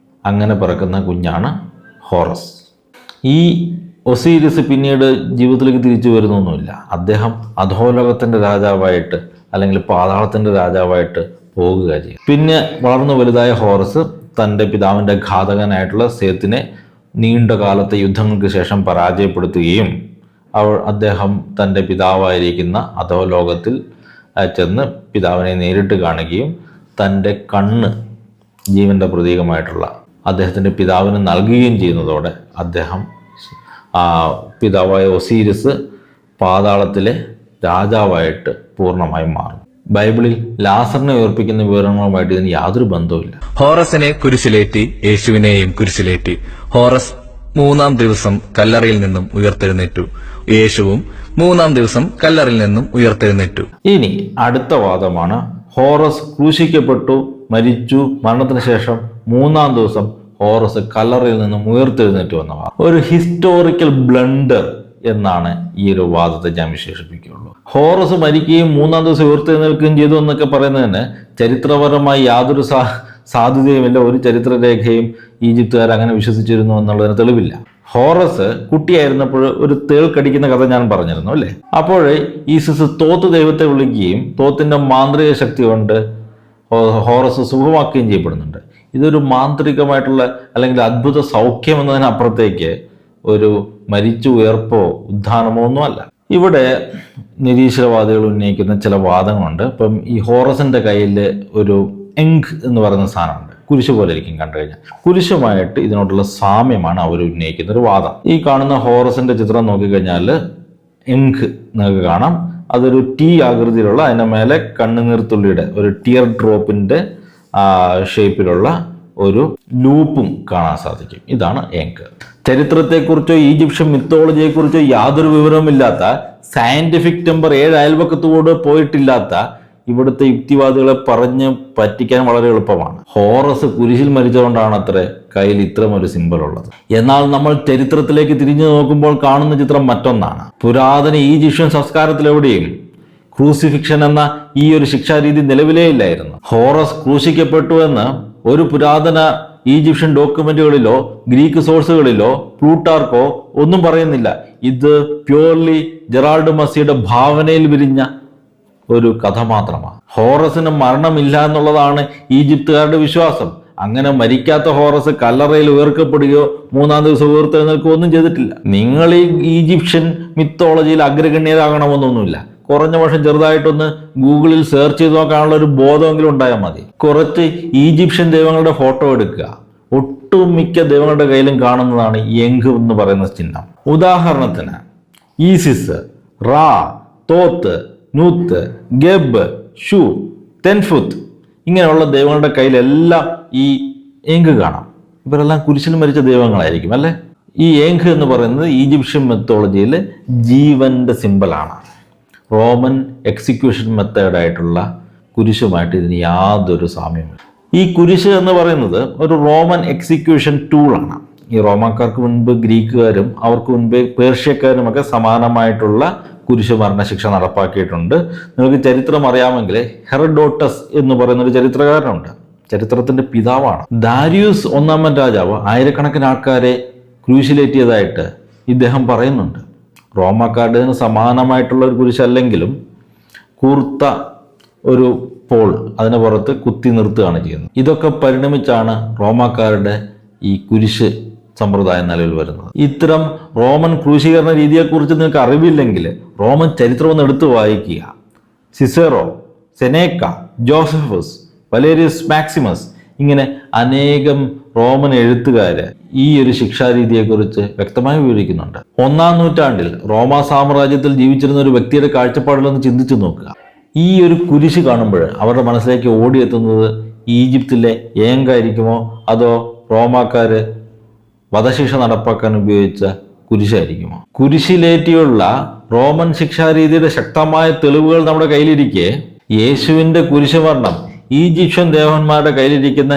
അങ്ങനെ പിറക്കുന്ന കുഞ്ഞാണ് ഹോറസ്. ഈ ഒസീരിസ് പിന്നീട് ജീവിതത്തിലേക്ക് തിരിച്ചു വരുന്നൊന്നുമില്ല. അദ്ദേഹം അധോലോകത്തിൻ്റെ രാജാവായിട്ട് അല്ലെങ്കിൽ പാതാളത്തിൻ്റെ രാജാവായിട്ട് പോകുക ചെയ്യും. പിന്നെ വളർന്നു വലുതായ ഹോറസ് തൻ്റെ പിതാവിൻ്റെ ഘാതകനായിട്ടുള്ള സേത്തിനെ നീണ്ട കാലത്തെ യുദ്ധങ്ങൾക്ക് ശേഷം പരാജയപ്പെടുത്തുകയും അദ്ദേഹം തൻ്റെ പിതാവായിരിക്കുന്ന അധോലോകത്തിൽ ചെന്ന് പിതാവിനെ നേരിട്ട് കാണുകയും തൻ്റെ കണ്ണ് ജീവൻ്റെ പ്രതീകമായിട്ടുള്ള അദ്ദേഹത്തിൻ്റെ പിതാവിന് നൽകുകയും ചെയ്യുന്നതോടെ അദ്ദേഹം പിതാവായ ഒസീരിസ് പാതാളത്തിലെ രാജാവായിട്ട് പൂർണ്ണമായും മാറും. ബൈബിളിൽ ലാസറിനെ ഉയർപ്പിക്കുന്ന വിവരങ്ങളുമായിട്ട് ഇതിന് യാതൊരു ബന്ധവുമില്ല. ഹോറസിനെ കുരിശിലേറ്റി യേശുവിനെയും കുരിശിലേറ്റി. ഹോറസ് 3-ാം ദിവസം കല്ലറയിൽ നിന്നും ഉയർത്തെഴുന്നേറ്റു. യേശുവും 3-ാം ദിവസം കല്ലറയിൽ നിന്നും ഉയർത്തെഴുന്നേറ്റു. ഇനി അടുത്ത വാദമാണ് ഹോറസ് ക്രൂശിക്കപ്പെട്ടു, മരിച്ചു, മരണത്തിന് ശേഷം 3-ാം ദിവസം ഹോറസ് കല്ലറയിൽ നിന്നും ഉയർത്തെഴുന്നേറ്റു എന്ന വാദം. ഒരു ഹിസ്റ്റോറിക്കൽ ബ്ലണ്ടർ എന്നാണ് ഈ ഒരു വാദത്തെ ഞാൻ വിശേഷിപ്പിക്കുകയുള്ളൂ. ഹോറസ് മരിക്കുകയും 3-ാം ദിവസം ഉയർത്തെഴുന്നേൽക്കുകയും ചെയ്തു എന്നൊക്കെ പറയുന്നതിന് ചരിത്രപരമായി യാതൊരു സാധ്യതയുമില്ല. ഒരു ചരിത്രരേഖയും ഈജിപ്തുകാർ അങ്ങനെ വിശ്വസിച്ചിരുന്നു എന്നുള്ളതിന് തെളിവില്ല. ഹോറസ് കുട്ടിയായിരുന്നപ്പോൾ ഒരു തേൾ കടിക്കുന്ന കഥ ഞാൻ പറഞ്ഞിരുന്നു അല്ലേ? അപ്പോഴേ ഈസിസ് തോത്ത് ദൈവത്തെ വിളിക്കുകയും തോത്തിന്റെ മാന്ത്രിക ശക്തി കൊണ്ട് ഹോറസ് സുഖമാക്കുകയും ചെയ്യപ്പെടുന്നുണ്ട്. ഇതൊരു മാന്ത്രികമായിട്ടുള്ള അല്ലെങ്കിൽ അദ്ഭുത സൗഖ്യം എന്നതിനപ്പുറത്തേക്ക് ഒരു മരിച്ചു ഉയർപ്പോ ഉദ്ധാനമോ ഒന്നുമല്ല. ഇവിടെ നിരീശ്വരവാദികൾ ഉന്നയിക്കുന്ന ചില വാദങ്ങളുണ്ട്. ഇപ്പം ഈ ഹോറസിന്റെ കയ്യിൽ ഒരു എങ്ക് എന്ന് പറയുന്ന സാധനമുണ്ട്. കുരിശ് പോലെ ഇരിക്കും കണ്ടു കഴിഞ്ഞാൽ. കുരിശുമായിട്ട് ഇതിനോടുള്ള സാമ്യമാണ് അവർ ഉന്നയിക്കുന്ന ഒരു വാദം. ഈ കാണുന്ന ഹോറസിന്റെ ചിത്രം നോക്കിക്കഴിഞ്ഞാൽ എങ്ക് നിങ്ങൾക്ക് കാണാം. അതൊരു ടി ആകൃതിയിലുള്ള, അതിൻ്റെ മേലെ കണ്ണുനീർത്തുള്ളിയുടെ ഒരു ടിയർ ഡ്രോപ്പിന്റെ ഷേപ്പിലുള്ള ഒരു ലൂപ്പും കാണാൻ സാധിക്കും. ഇതാണ് എങ്ക്. ചരിത്രത്തെക്കുറിച്ചോ ഈജിപ്ഷ്യൻ മിത്തോളജിയെക്കുറിച്ചോ യാതൊരു വിവരവുമില്ലാത്ത, സയന്റിഫിക് ടെമ്പർ 7 അയൽപക്കത്തോട് പോയിട്ടില്ലാത്ത ഇവിടുത്തെ യുക്തിവാദികളെ പറഞ്ഞ് പറ്റിക്കാൻ വളരെ എളുപ്പമാണ്. ഹോറസ് കുരിശിൽ മരിച്ചുകൊണ്ടാണ് അത്രേ കയ്യിൽ ഇത്തരം ഒരു സിമ്പൽ ഉള്ളത്. എന്നാൽ നമ്മൾ ചരിത്രത്തിലേക്ക് തിരിഞ്ഞു നോക്കുമ്പോൾ കാണുന്ന ചിത്രം മറ്റൊന്നാണ്. പുരാതന ഈജിപ്ഷ്യൻ സംസ്കാരത്തിലെവിടെയും ക്രൂസിഫിക്ഷൻ എന്ന ഈ ഒരു ശിക്ഷാരീതി നിലവിലേ ഇല്ലായിരുന്നു. ഹോറസ് ക്രൂശിക്കപ്പെട്ടു എന്ന് ഒരു പുരാതന ഈജിപ്ഷ്യൻ ഡോക്യുമെന്റുകളിലോ ഗ്രീക്ക് സോഴ്സുകളിലോ പ്ലൂട്ടാർക്കോ ഒന്നും പറയുന്നില്ല. ഇത് പ്യൂർലി ജെറാൾഡ് മസിയുടെ ഭാവനയിൽ വിരിഞ്ഞ ഒരു കഥ മാത്രമാണ്. ഹോറസിന് മരണമില്ല എന്നുള്ളതാണ് ഈജിപ്തുകാരുടെ വിശ്വാസം. അങ്ങനെ മരിക്കാത്ത ഹോറസ് കല്ലറയിൽ ഉയർക്കപ്പെടുകയോ 3-ാം ദിവസം ഉയർത്തെഴുന്നേൽക്കുകയോ ഒന്നും ചെയ്തിട്ടില്ല. നിങ്ങൾ ഈ ഈജിപ്ഷ്യൻ മിത്തോളജിയിൽ അഗ്രഗണ്യരാകണമെന്നൊന്നുമില്ല. കുറഞ്ഞ പക്ഷം ചെറുതായിട്ടൊന്ന് ഗൂഗിളിൽ സെർച്ച് ചെയ്ത് നോക്കാനുള്ള ഒരു ബോധമെങ്കിലും ഉണ്ടായാൽ മതി. കുറച്ച് ഈജിപ്ഷ്യൻ ദൈവങ്ങളുടെ ഫോട്ടോ എടുക്കുക. ഒട്ടുമിക്ക ദൈവങ്ങളുടെ കയ്യിലും കാണുന്നതാണ് എങ്ക് എന്ന് പറയുന്ന ചിഹ്നം. ഉദാഹരണത്തിന് ഈസിസ്, റാ, തോത്ത്, നൂത്ത്, ഗെബ്, ഷു, തെൻഫുത്ത് ഇങ്ങനെയുള്ള ദൈവങ്ങളുടെ കയ്യിലെല്ലാം ഈ എങ്ക് കാണാം. ഇവരെല്ലാം കുരിശിൽ മരിച്ച ദൈവങ്ങളായിരിക്കും അല്ലേ? ഈ എങ്ക് എന്ന് പറയുന്നത് ഈജിപ്ഷ്യൻ മെത്തോളജിയിൽ ജീവന്റെ സിമ്പലാണ്. റോമൻ എക്സിക്യൂഷൻ മെത്തേഡായിട്ടുള്ള കുരിശുമായിട്ട് ഇതിന് യാതൊരു സാമ്യമില്ല. ഈ കുരിശ് എന്ന് പറയുന്നത് ഒരു റോമൻ എക്സിക്യൂഷൻ ടൂളാണ്. ഈ റോമാക്കാർക്ക് മുൻപ് ഗ്രീക്കുകാരും അവർക്ക് മുൻപ് പേർഷ്യക്കാരുമൊക്കെ സമാനമായിട്ടുള്ള കുരിശ് മരണശിക്ഷ നടപ്പാക്കിയിട്ടുണ്ട്. നിങ്ങൾക്ക് ചരിത്രം അറിയാമെങ്കിൽ ഹെറഡോട്ടസ് എന്ന് പറയുന്ന ഒരു ചരിത്രകാരനുണ്ട്. ചരിത്രത്തിന്റെ പിതാവാണ്. ദാരിയൂസ് 1-ാമൻ രാജാവ് ആയിരക്കണക്കിന് ആൾക്കാരെ ക്രൂശിലേറ്റിയതായിട്ട് ഇദ്ദേഹം പറയുന്നുണ്ട്. റോമാക്കാരുടെ സമാനമായിട്ടുള്ള ഒരു കുരിശല്ലെങ്കിലും കൂർത്ത ഒരു പോൾ അതിന് പുറത്ത് കുത്തി നിർത്തുകയാണ് ചെയ്യുന്നത്. ഇതൊക്കെ പരിണമിച്ചാണ് റോമാക്കാരുടെ ഈ കുരിശ് സമ്പ്രദായം നിലവിൽ വരുന്നത്. ഇത്തരം റോമൻ ക്രൂശീകരണ രീതിയെക്കുറിച്ച് നിങ്ങൾക്ക് അറിവില്ലെങ്കിൽ റോമൻ ചരിത്രം ഒന്ന് എടുത്തു വായിക്കുക. സിസേറോ, സെനേക്ക, ജോസഫസ്, വലേരിയസ് മാക്സിമസ് ഇങ്ങനെ അനേകം റോമൻ എഴുത്തുകാര് ഈ ഒരു ശിക്ഷാരീതിയെക്കുറിച്ച് വ്യക്തമായി വിവരിക്കുന്നുണ്ട്. 1-ാം നൂറ്റാണ്ടിൽ റോമാ സാമ്രാജ്യത്തിൽ ജീവിച്ചിരുന്ന ഒരു വ്യക്തിയുടെ കാഴ്ചപ്പാടിലൊന്ന് ചിന്തിച്ചു നോക്കുക. ഈ ഒരു കുരിശ് കാണുമ്പോൾ അവരുടെ മനസ്സിലേക്ക് ഓടിയെത്തുന്നത് ഈജിപ്തിലെ ഏങ്കായിരിക്കുമോ അതോ റോമാക്കാര് വധശിക്ഷ നടപ്പാക്കാൻ ഉപയോഗിച്ച കുരിശായിരിക്കുമോ? കുരിശിലേറ്റിയുള്ള റോമൻ ശിക്ഷാരീതിയുടെ ശക്തമായ തെളിവുകൾ നമ്മുടെ കയ്യിലിരിക്കെ യേശുവിന്റെ കുരിശുമരണം ഈജിപ്ഷ്യൻ ദേവന്മാരുടെ കയ്യിലിരിക്കുന്ന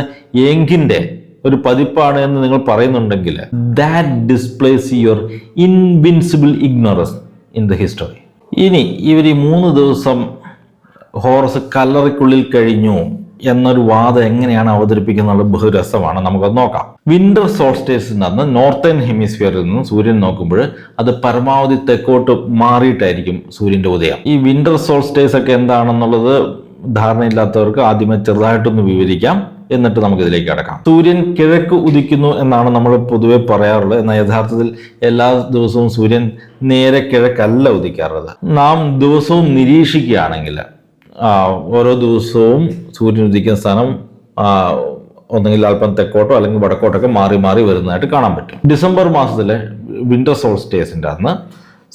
എങ്കിന്റെ ഒരു പതിപ്പാണ് എന്ന് നിങ്ങൾ പറയുന്നുണ്ടെങ്കിൽ that displays your invincible ignorance in the history. ഇനി ഇവർ ഈ 3 ദിവസം ഹോറസ് കല്ലറയ്ക്കുള്ളിൽ കഴിഞ്ഞു എന്നൊരു വാദം എങ്ങനെയാണ് അവതരിപ്പിക്കുന്നത് ബഹുരസമാണ്. നമുക്കത് നോക്കാം. വിന്റർ സോൾസ്റ്റേസിൽ നിന്ന് നോർത്തേൺ ഹെമിസ്ഫിയറിൽ നിന്ന് സൂര്യൻ നോക്കുമ്പോൾ അത് പരമാവധി തെക്കോട്ട് മാറിയിട്ടായിരിക്കും സൂര്യന്റെ ഉദയം. ഈ വിന്റർ സോൾസ്റ്റേസ് ഒക്കെ എന്താണെന്നുള്ളത് ധാരണയില്ലാത്തവർക്ക് ആദ്യമേ ചെറുതായിട്ടൊന്ന് വിവരിക്കാം, എന്നിട്ട് നമുക്കിതിലേക്ക് കടക്കാം. സൂര്യൻ കിഴക്ക് ഉദിക്കുന്നു എന്നാണ് നമ്മൾ പൊതുവെ പറയാറുള്ളത്. എന്നാൽ യഥാർത്ഥത്തിൽ എല്ലാ ദിവസവും സൂര്യൻ നേരെ കിഴക്കല്ല ഉദിക്കാറുള്ളത്. നാം ദിവസവും നിരീക്ഷിക്കുകയാണെങ്കിൽ ഓരോ ദിവസവും സൂര്യൻ ഉദിക്കുന്ന സ്ഥാനം ഒന്നെങ്കിൽ അല്പം തെക്കോട്ടോ അല്ലെങ്കിൽ വടക്കോട്ടൊക്കെ മാറി മാറി വരുന്നതായിട്ട് കാണാൻ പറ്റും. ഡിസംബർ മാസത്തിലെ വിന്റർ സോൾസ്റ്റേസിൻ്റെ അന്ന്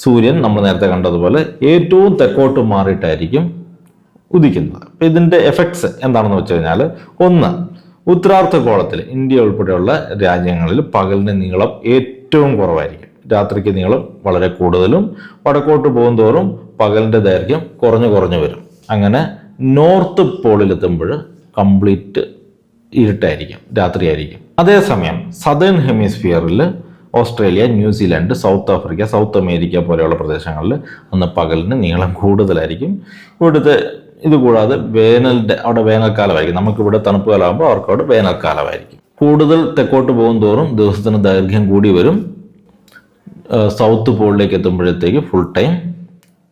സൂര്യൻ നമ്മൾ നേരത്തെ കണ്ടതുപോലെ ഏറ്റവും തെക്കോട്ട് മാറിയിട്ടായിരിക്കും ഉദിക്കുന്നത്. അപ്പം ഇതിൻ്റെ എഫക്ട്സ് എന്താണെന്ന് വെച്ച് കഴിഞ്ഞാൽ, ഒന്ന്, ഉത്തരാർദ്ധഗോളത്തിൽ ഇന്ത്യ ഉൾപ്പെടെയുള്ള രാജ്യങ്ങളിൽ പകലിന് നീളം ഏറ്റവും കുറവായിരിക്കും, രാത്രിക്ക് നീളം വളരെ കൂടുതലും, വടക്കോട്ട് പോകുന്തോറും പകലിൻ്റെ ദൈർഘ്യം കുറഞ്ഞു കുറഞ്ഞു വരും. അങ്ങനെ നോർത്ത് പോളിലെത്തുമ്പോൾ കംപ്ലീറ്റ് ഇരുട്ടായിരിക്കും, രാത്രിയായിരിക്കും. അതേസമയം സദേൺ ഹെമിസ്ഫിയറിൽ Australia, New Zealand, South Africa, South America പോലെയുള്ള പ്രദേശങ്ങളിൽ അന്ന് പകലിന് നീളം കൂടുതലായിരിക്കും. ഇവിടുത്തെ ഇതുകൂടാതെ അവിടെ വേനൽക്കാലമായിരിക്കും. നമുക്കിവിടെ തണുപ്പ് കാലമാകുമ്പോൾ അവർക്ക് അവിടെ വേനൽക്കാലമായിരിക്കും. കൂടുതൽ തെക്കോട്ട് പോകും തോറും ദിവസത്തിന് ദൈർഘ്യം കൂടി വരും. സൗത്ത് പോളിലേക്ക് എത്തുമ്പോഴത്തേക്ക് ഫുൾ ടൈം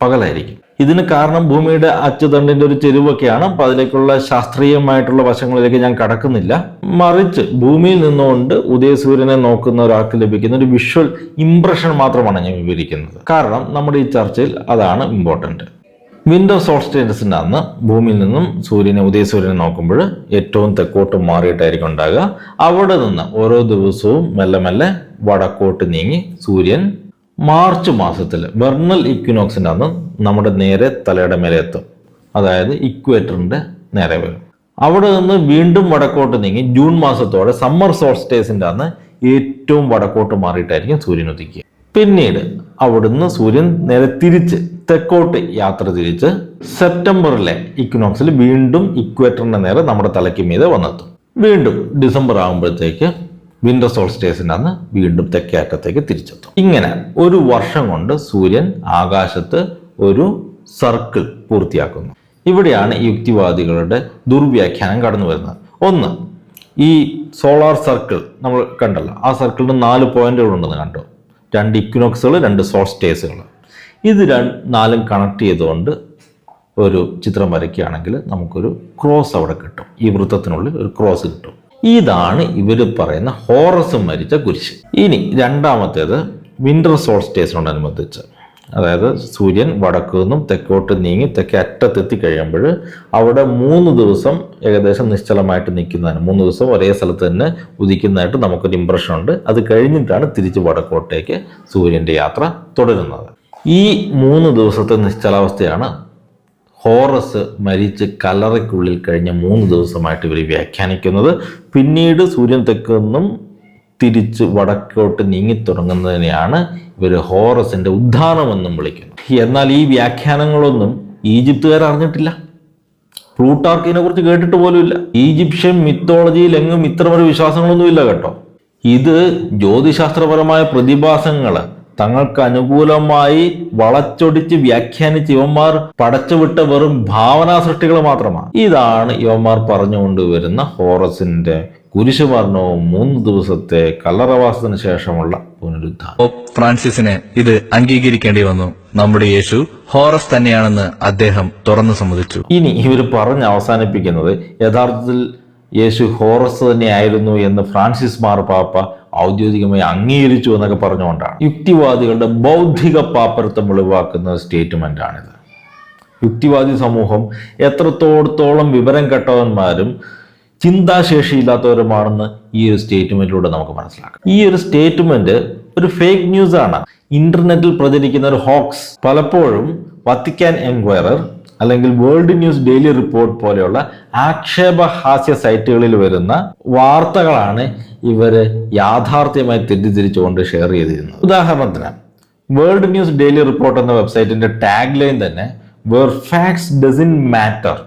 പകലായിരിക്കും. ഇതിന് കാരണം ഭൂമിയുടെ അച്ചുതണ്ടിന്റെ ഒരു ചെരുവൊക്കെയാണ്. അപ്പം അതിലേക്കുള്ള ശാസ്ത്രീയമായിട്ടുള്ള വശങ്ങളിലേക്ക് ഞാൻ കടക്കുന്നില്ല. മറിച്ച് ഭൂമിയിൽ നിന്നുകൊണ്ട് ഉദയസൂര്യനെ നോക്കുന്ന ഒരാൾക്ക് ലഭിക്കുന്ന ഒരു വിഷ്വൽ ഇംപ്രഷൻ മാത്രമാണ് ഞാൻ വിവരിക്കുന്നത്. കാരണം നമ്മുടെ ഈ ചർച്ചയിൽ അതാണ് ഇമ്പോർട്ടൻറ്റ്. വിന്റർ സോൾസ്റ്റേസിൻ്റെ അന്ന് ഭൂമിയിൽ നിന്നും ഉദയസൂര്യനെ നോക്കുമ്പോൾ ഏറ്റവും തെക്കോട്ട് മാറിയിട്ടായിരിക്കും ഉണ്ടാകുക. അവിടെ നിന്ന് ഓരോ ദിവസവും മെല്ലെ മെല്ലെ വടക്കോട്ട് നീങ്ങി സൂര്യൻ മാർച്ച് മാസത്തിൽ വെർണൽ ഇക്വിനോക്സിൻ്റെ അന്ന് നമ്മുടെ നേരെ തലയുടെ മേലെ എത്തും. അതായത് ഇക്വേറ്ററിന്റെ നേരെ വരും. അവിടെ നിന്ന് വീണ്ടും വടക്കോട്ട് നീങ്ങി ജൂൺ മാസത്തോടെ സമ്മർ സോൾസ്റ്റേസിൻ്റെ അന്ന് ഏറ്റവും വടക്കോട്ട് മാറിയിട്ടായിരിക്കും സൂര്യൻ ഉദിക്കുക. പിന്നീട് അവിടുന്ന് സൂര്യൻ നേരെ തിരിച്ച് തെക്കോട്ട് യാത്ര തിരിച്ച് സെപ്റ്റംബറിലെ ഇക്വിനോക്സിൽ വീണ്ടും ഇക്വേറ്ററിന്റെ നേരെ നമ്മുടെ തലയ്ക്ക് മീതെ വന്നെത്തും. വീണ്ടും ഡിസംബർ ആകുമ്പോഴത്തേക്ക് വിന്റർ സോൾസ്റ്റേസിൻ്റെ അന്ന് വീണ്ടും തെക്കേ അറ്റത്തേക്ക് തിരിച്ചെത്തും. ഇങ്ങനെ ഒരു വർഷം കൊണ്ട് സൂര്യൻ ആകാശത്ത് ഒരു സർക്കിൾ പൂർത്തിയാക്കുന്നു. ഇവിടെയാണ് ഈ യുക്തിവാദികളുടെ ദുർവ്യാഖ്യാനം കടന്നു വരുന്നത്. ഒന്ന്, ഈ സോളാർ സർക്കിൾ നമ്മൾ കണ്ടല്ലോ, ആ സർക്കിളിന് 4 പോയിന്റുകളുണ്ടെന്ന് കണ്ടു. 2 ഇക്വിനോക്സുകൾ, 2 സോൾസ്റ്റേസുകൾ. ഇത് 4ഉം കണക്ട് ചെയ്തുകൊണ്ട് ഒരു ചിത്രം വരയ്ക്കുകയാണെങ്കിൽ നമുക്കൊരു ക്രോസ് അവിടെ കിട്ടും. ഈ വൃത്തത്തിനുള്ളിൽ ഒരു ക്രോസ് കിട്ടും. ഇതാണ് ഇവർ പറയുന്ന ഹോറസ് മരിച്ച കുരിശ്. ഇനി രണ്ടാമത്തേത് വിന്റർ സോൾസ്റ്റേസിനോടനുബന്ധിച്ച്, അതായത് സൂര്യൻ വടക്കു നിന്നും തെക്കോട്ട് നീങ്ങി തെക്കേ അറ്റത്തെത്തി കഴിയുമ്പോൾ അവിടെ 3 ദിവസം ഏകദേശം നിശ്ചലമായിട്ട് നിൽക്കുന്നതാണ്. 3 ദിവസം ഒരേ സ്ഥലത്ത് തന്നെ ഉദിക്കുന്നതായിട്ട് നമുക്കൊരു ഇംപ്രഷൻ ഉണ്ട്. അത് കഴിഞ്ഞിട്ടാണ് തിരിച്ച് വടക്കോട്ടേക്ക് സൂര്യൻ്റെ യാത്ര തുടരുന്നത്. ഈ 3 ദിവസത്തെ നിശ്ചലാവസ്ഥയാണ് ഹോറസ് മരിച്ച് കല്ലറയ്ക്കുള്ളിൽ കഴിഞ്ഞ 3 ദിവസമായിട്ട് ഇവർ വ്യാഖ്യാനിക്കുന്നത്. പിന്നീട് സൂര്യൻ തെക്ക് നിന്നും തിരിച്ച് വടക്കോട്ട് നീങ്ങിത്തുടങ്ങുന്നതിനെയാണ് ഇവർ ഹോറസിന്റെ ഉദ്ധാനമെന്നും വിളിക്കുന്നത്. എന്നാൽ ഈ വ്യാഖ്യാനങ്ങളൊന്നും ഈജിപ്തുകാർ അറിഞ്ഞിട്ടില്ല. പ്ലൂട്ടാർക്ക് ഇതിനെ കുറിച്ച് കേട്ടിട്ട് പോലുമില്ല. ഈജിപ്ഷ്യൻ മിത്തോളജിയിൽ എങ്ങും ഇത്തരമൊരു വിശ്വാസങ്ങളൊന്നുമില്ല കേട്ടോ. ഇത് ജ്യോതിശാസ്ത്രപരമായ പ്രതിഭാസങ്ങൾ തങ്ങൾക്ക് അനുകൂലമായി വളച്ചൊടിച്ച് വ്യാഖ്യാനിച്ച് ഇവന്മാർ പടച്ചുവിട്ട വെറും ഭാവനാ സൃഷ്ടികൾ മാത്രമാണ്. ഇതാണ് ഇവന്മാർ പറഞ്ഞുകൊണ്ടുവരുന്ന ഹോറസിന്റെ കുരിശുമരണവും 3 ദിവസത്തെ കല്ലറവാസത്തിന് ശേഷമുള്ള പുനരുദ്ധാനം. പോപ്പ് ഫ്രാൻസിസിന് ഇത് അംഗീകരിക്കേണ്ടി വന്നു. നമ്മുടെ യേശു ഹോറസ് തന്നെയാണെന്ന് അദ്ദേഹം തുറന്നു സമ്മതിച്ചു. ഇനി ഇവർ പറഞ്ഞ് അവസാനിപ്പിക്കുന്നത് യഥാർത്ഥത്തിൽ യേശു ഹോറസ് തന്നെയായിരുന്നു എന്ന് ഫ്രാൻസിസ് മാർപ്പാപ്പ ഔദ്യോഗികമായി അംഗീകരിച്ചു എന്നൊക്കെ പറഞ്ഞുകൊണ്ടാണ്. യുക്തിവാദികളുടെ ബൗദ്ധിക പാപ്പരത്വം വെളിവാക്കുന്ന സ്റ്റേറ്റ്മെന്റ് ആണിത്. യുക്തിവാദി സമൂഹം എത്രത്തോളത്തോളം വിവരം കെട്ടവന്മാരും ചിന്താശേഷിയില്ലാത്തവരുമാണെന്ന് ഈ ഒരു സ്റ്റേറ്റ്മെന്റിലൂടെ നമുക്ക് മനസ്സിലാക്കാം. ഈ ഒരു സ്റ്റേറ്റ്മെന്റ് ഒരു ഫേക്ക് ന്യൂസ് ആണ്, ഇന്റർനെറ്റിൽ പ്രചരിക്കുന്ന ഒരു ഹോക്സ്. പലപ്പോഴും വത്തിക്കാൻ എൻക്വയറർ അല്ലെങ്കിൽ വേൾഡ് ന്യൂസ് ഡെയിലി റിപ്പോർട്ട് പോലെയുള്ള ആക്ഷേപഹാസ്യ സൈറ്റുകളിൽ വരുന്ന വാർത്തകളാണ് ഇവര് യാഥാർത്ഥ്യമായി തെറ്റിദ്ധരിച്ചുകൊണ്ട് ഷെയർ ചെയ്തിരുന്നത്. ഉദാഹരണത്തിന് വേൾഡ് ന്യൂസ് ഡെയിലി റിപ്പോർട്ട് എന്ന വെബ്സൈറ്റിന്റെ ടാഗ് ലൈൻ തന്നെ വേർ ഫാക്ട്സ് ഡസൻ മാറ്റർ,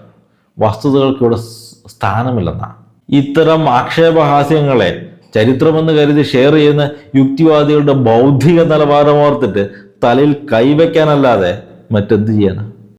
വസ്തുതകൾക്ക് ഇവിടെ സ്ഥാനമില്ലെന്നാണ്. ഇത്തരം ആക്ഷേപഹാസ്യങ്ങളെ ചരിത്രമെന്ന് കരുതി ഷെയർ ചെയ്യുന്ന യുക്തിവാദികളുടെ ബൗദ്ധിക നിലവാരം ഓർത്തിട്ട് തലയിൽ കൈവയ്ക്കാനല്ലാതെ മറ്റെന്ത് ചെയ്യാനാണ്?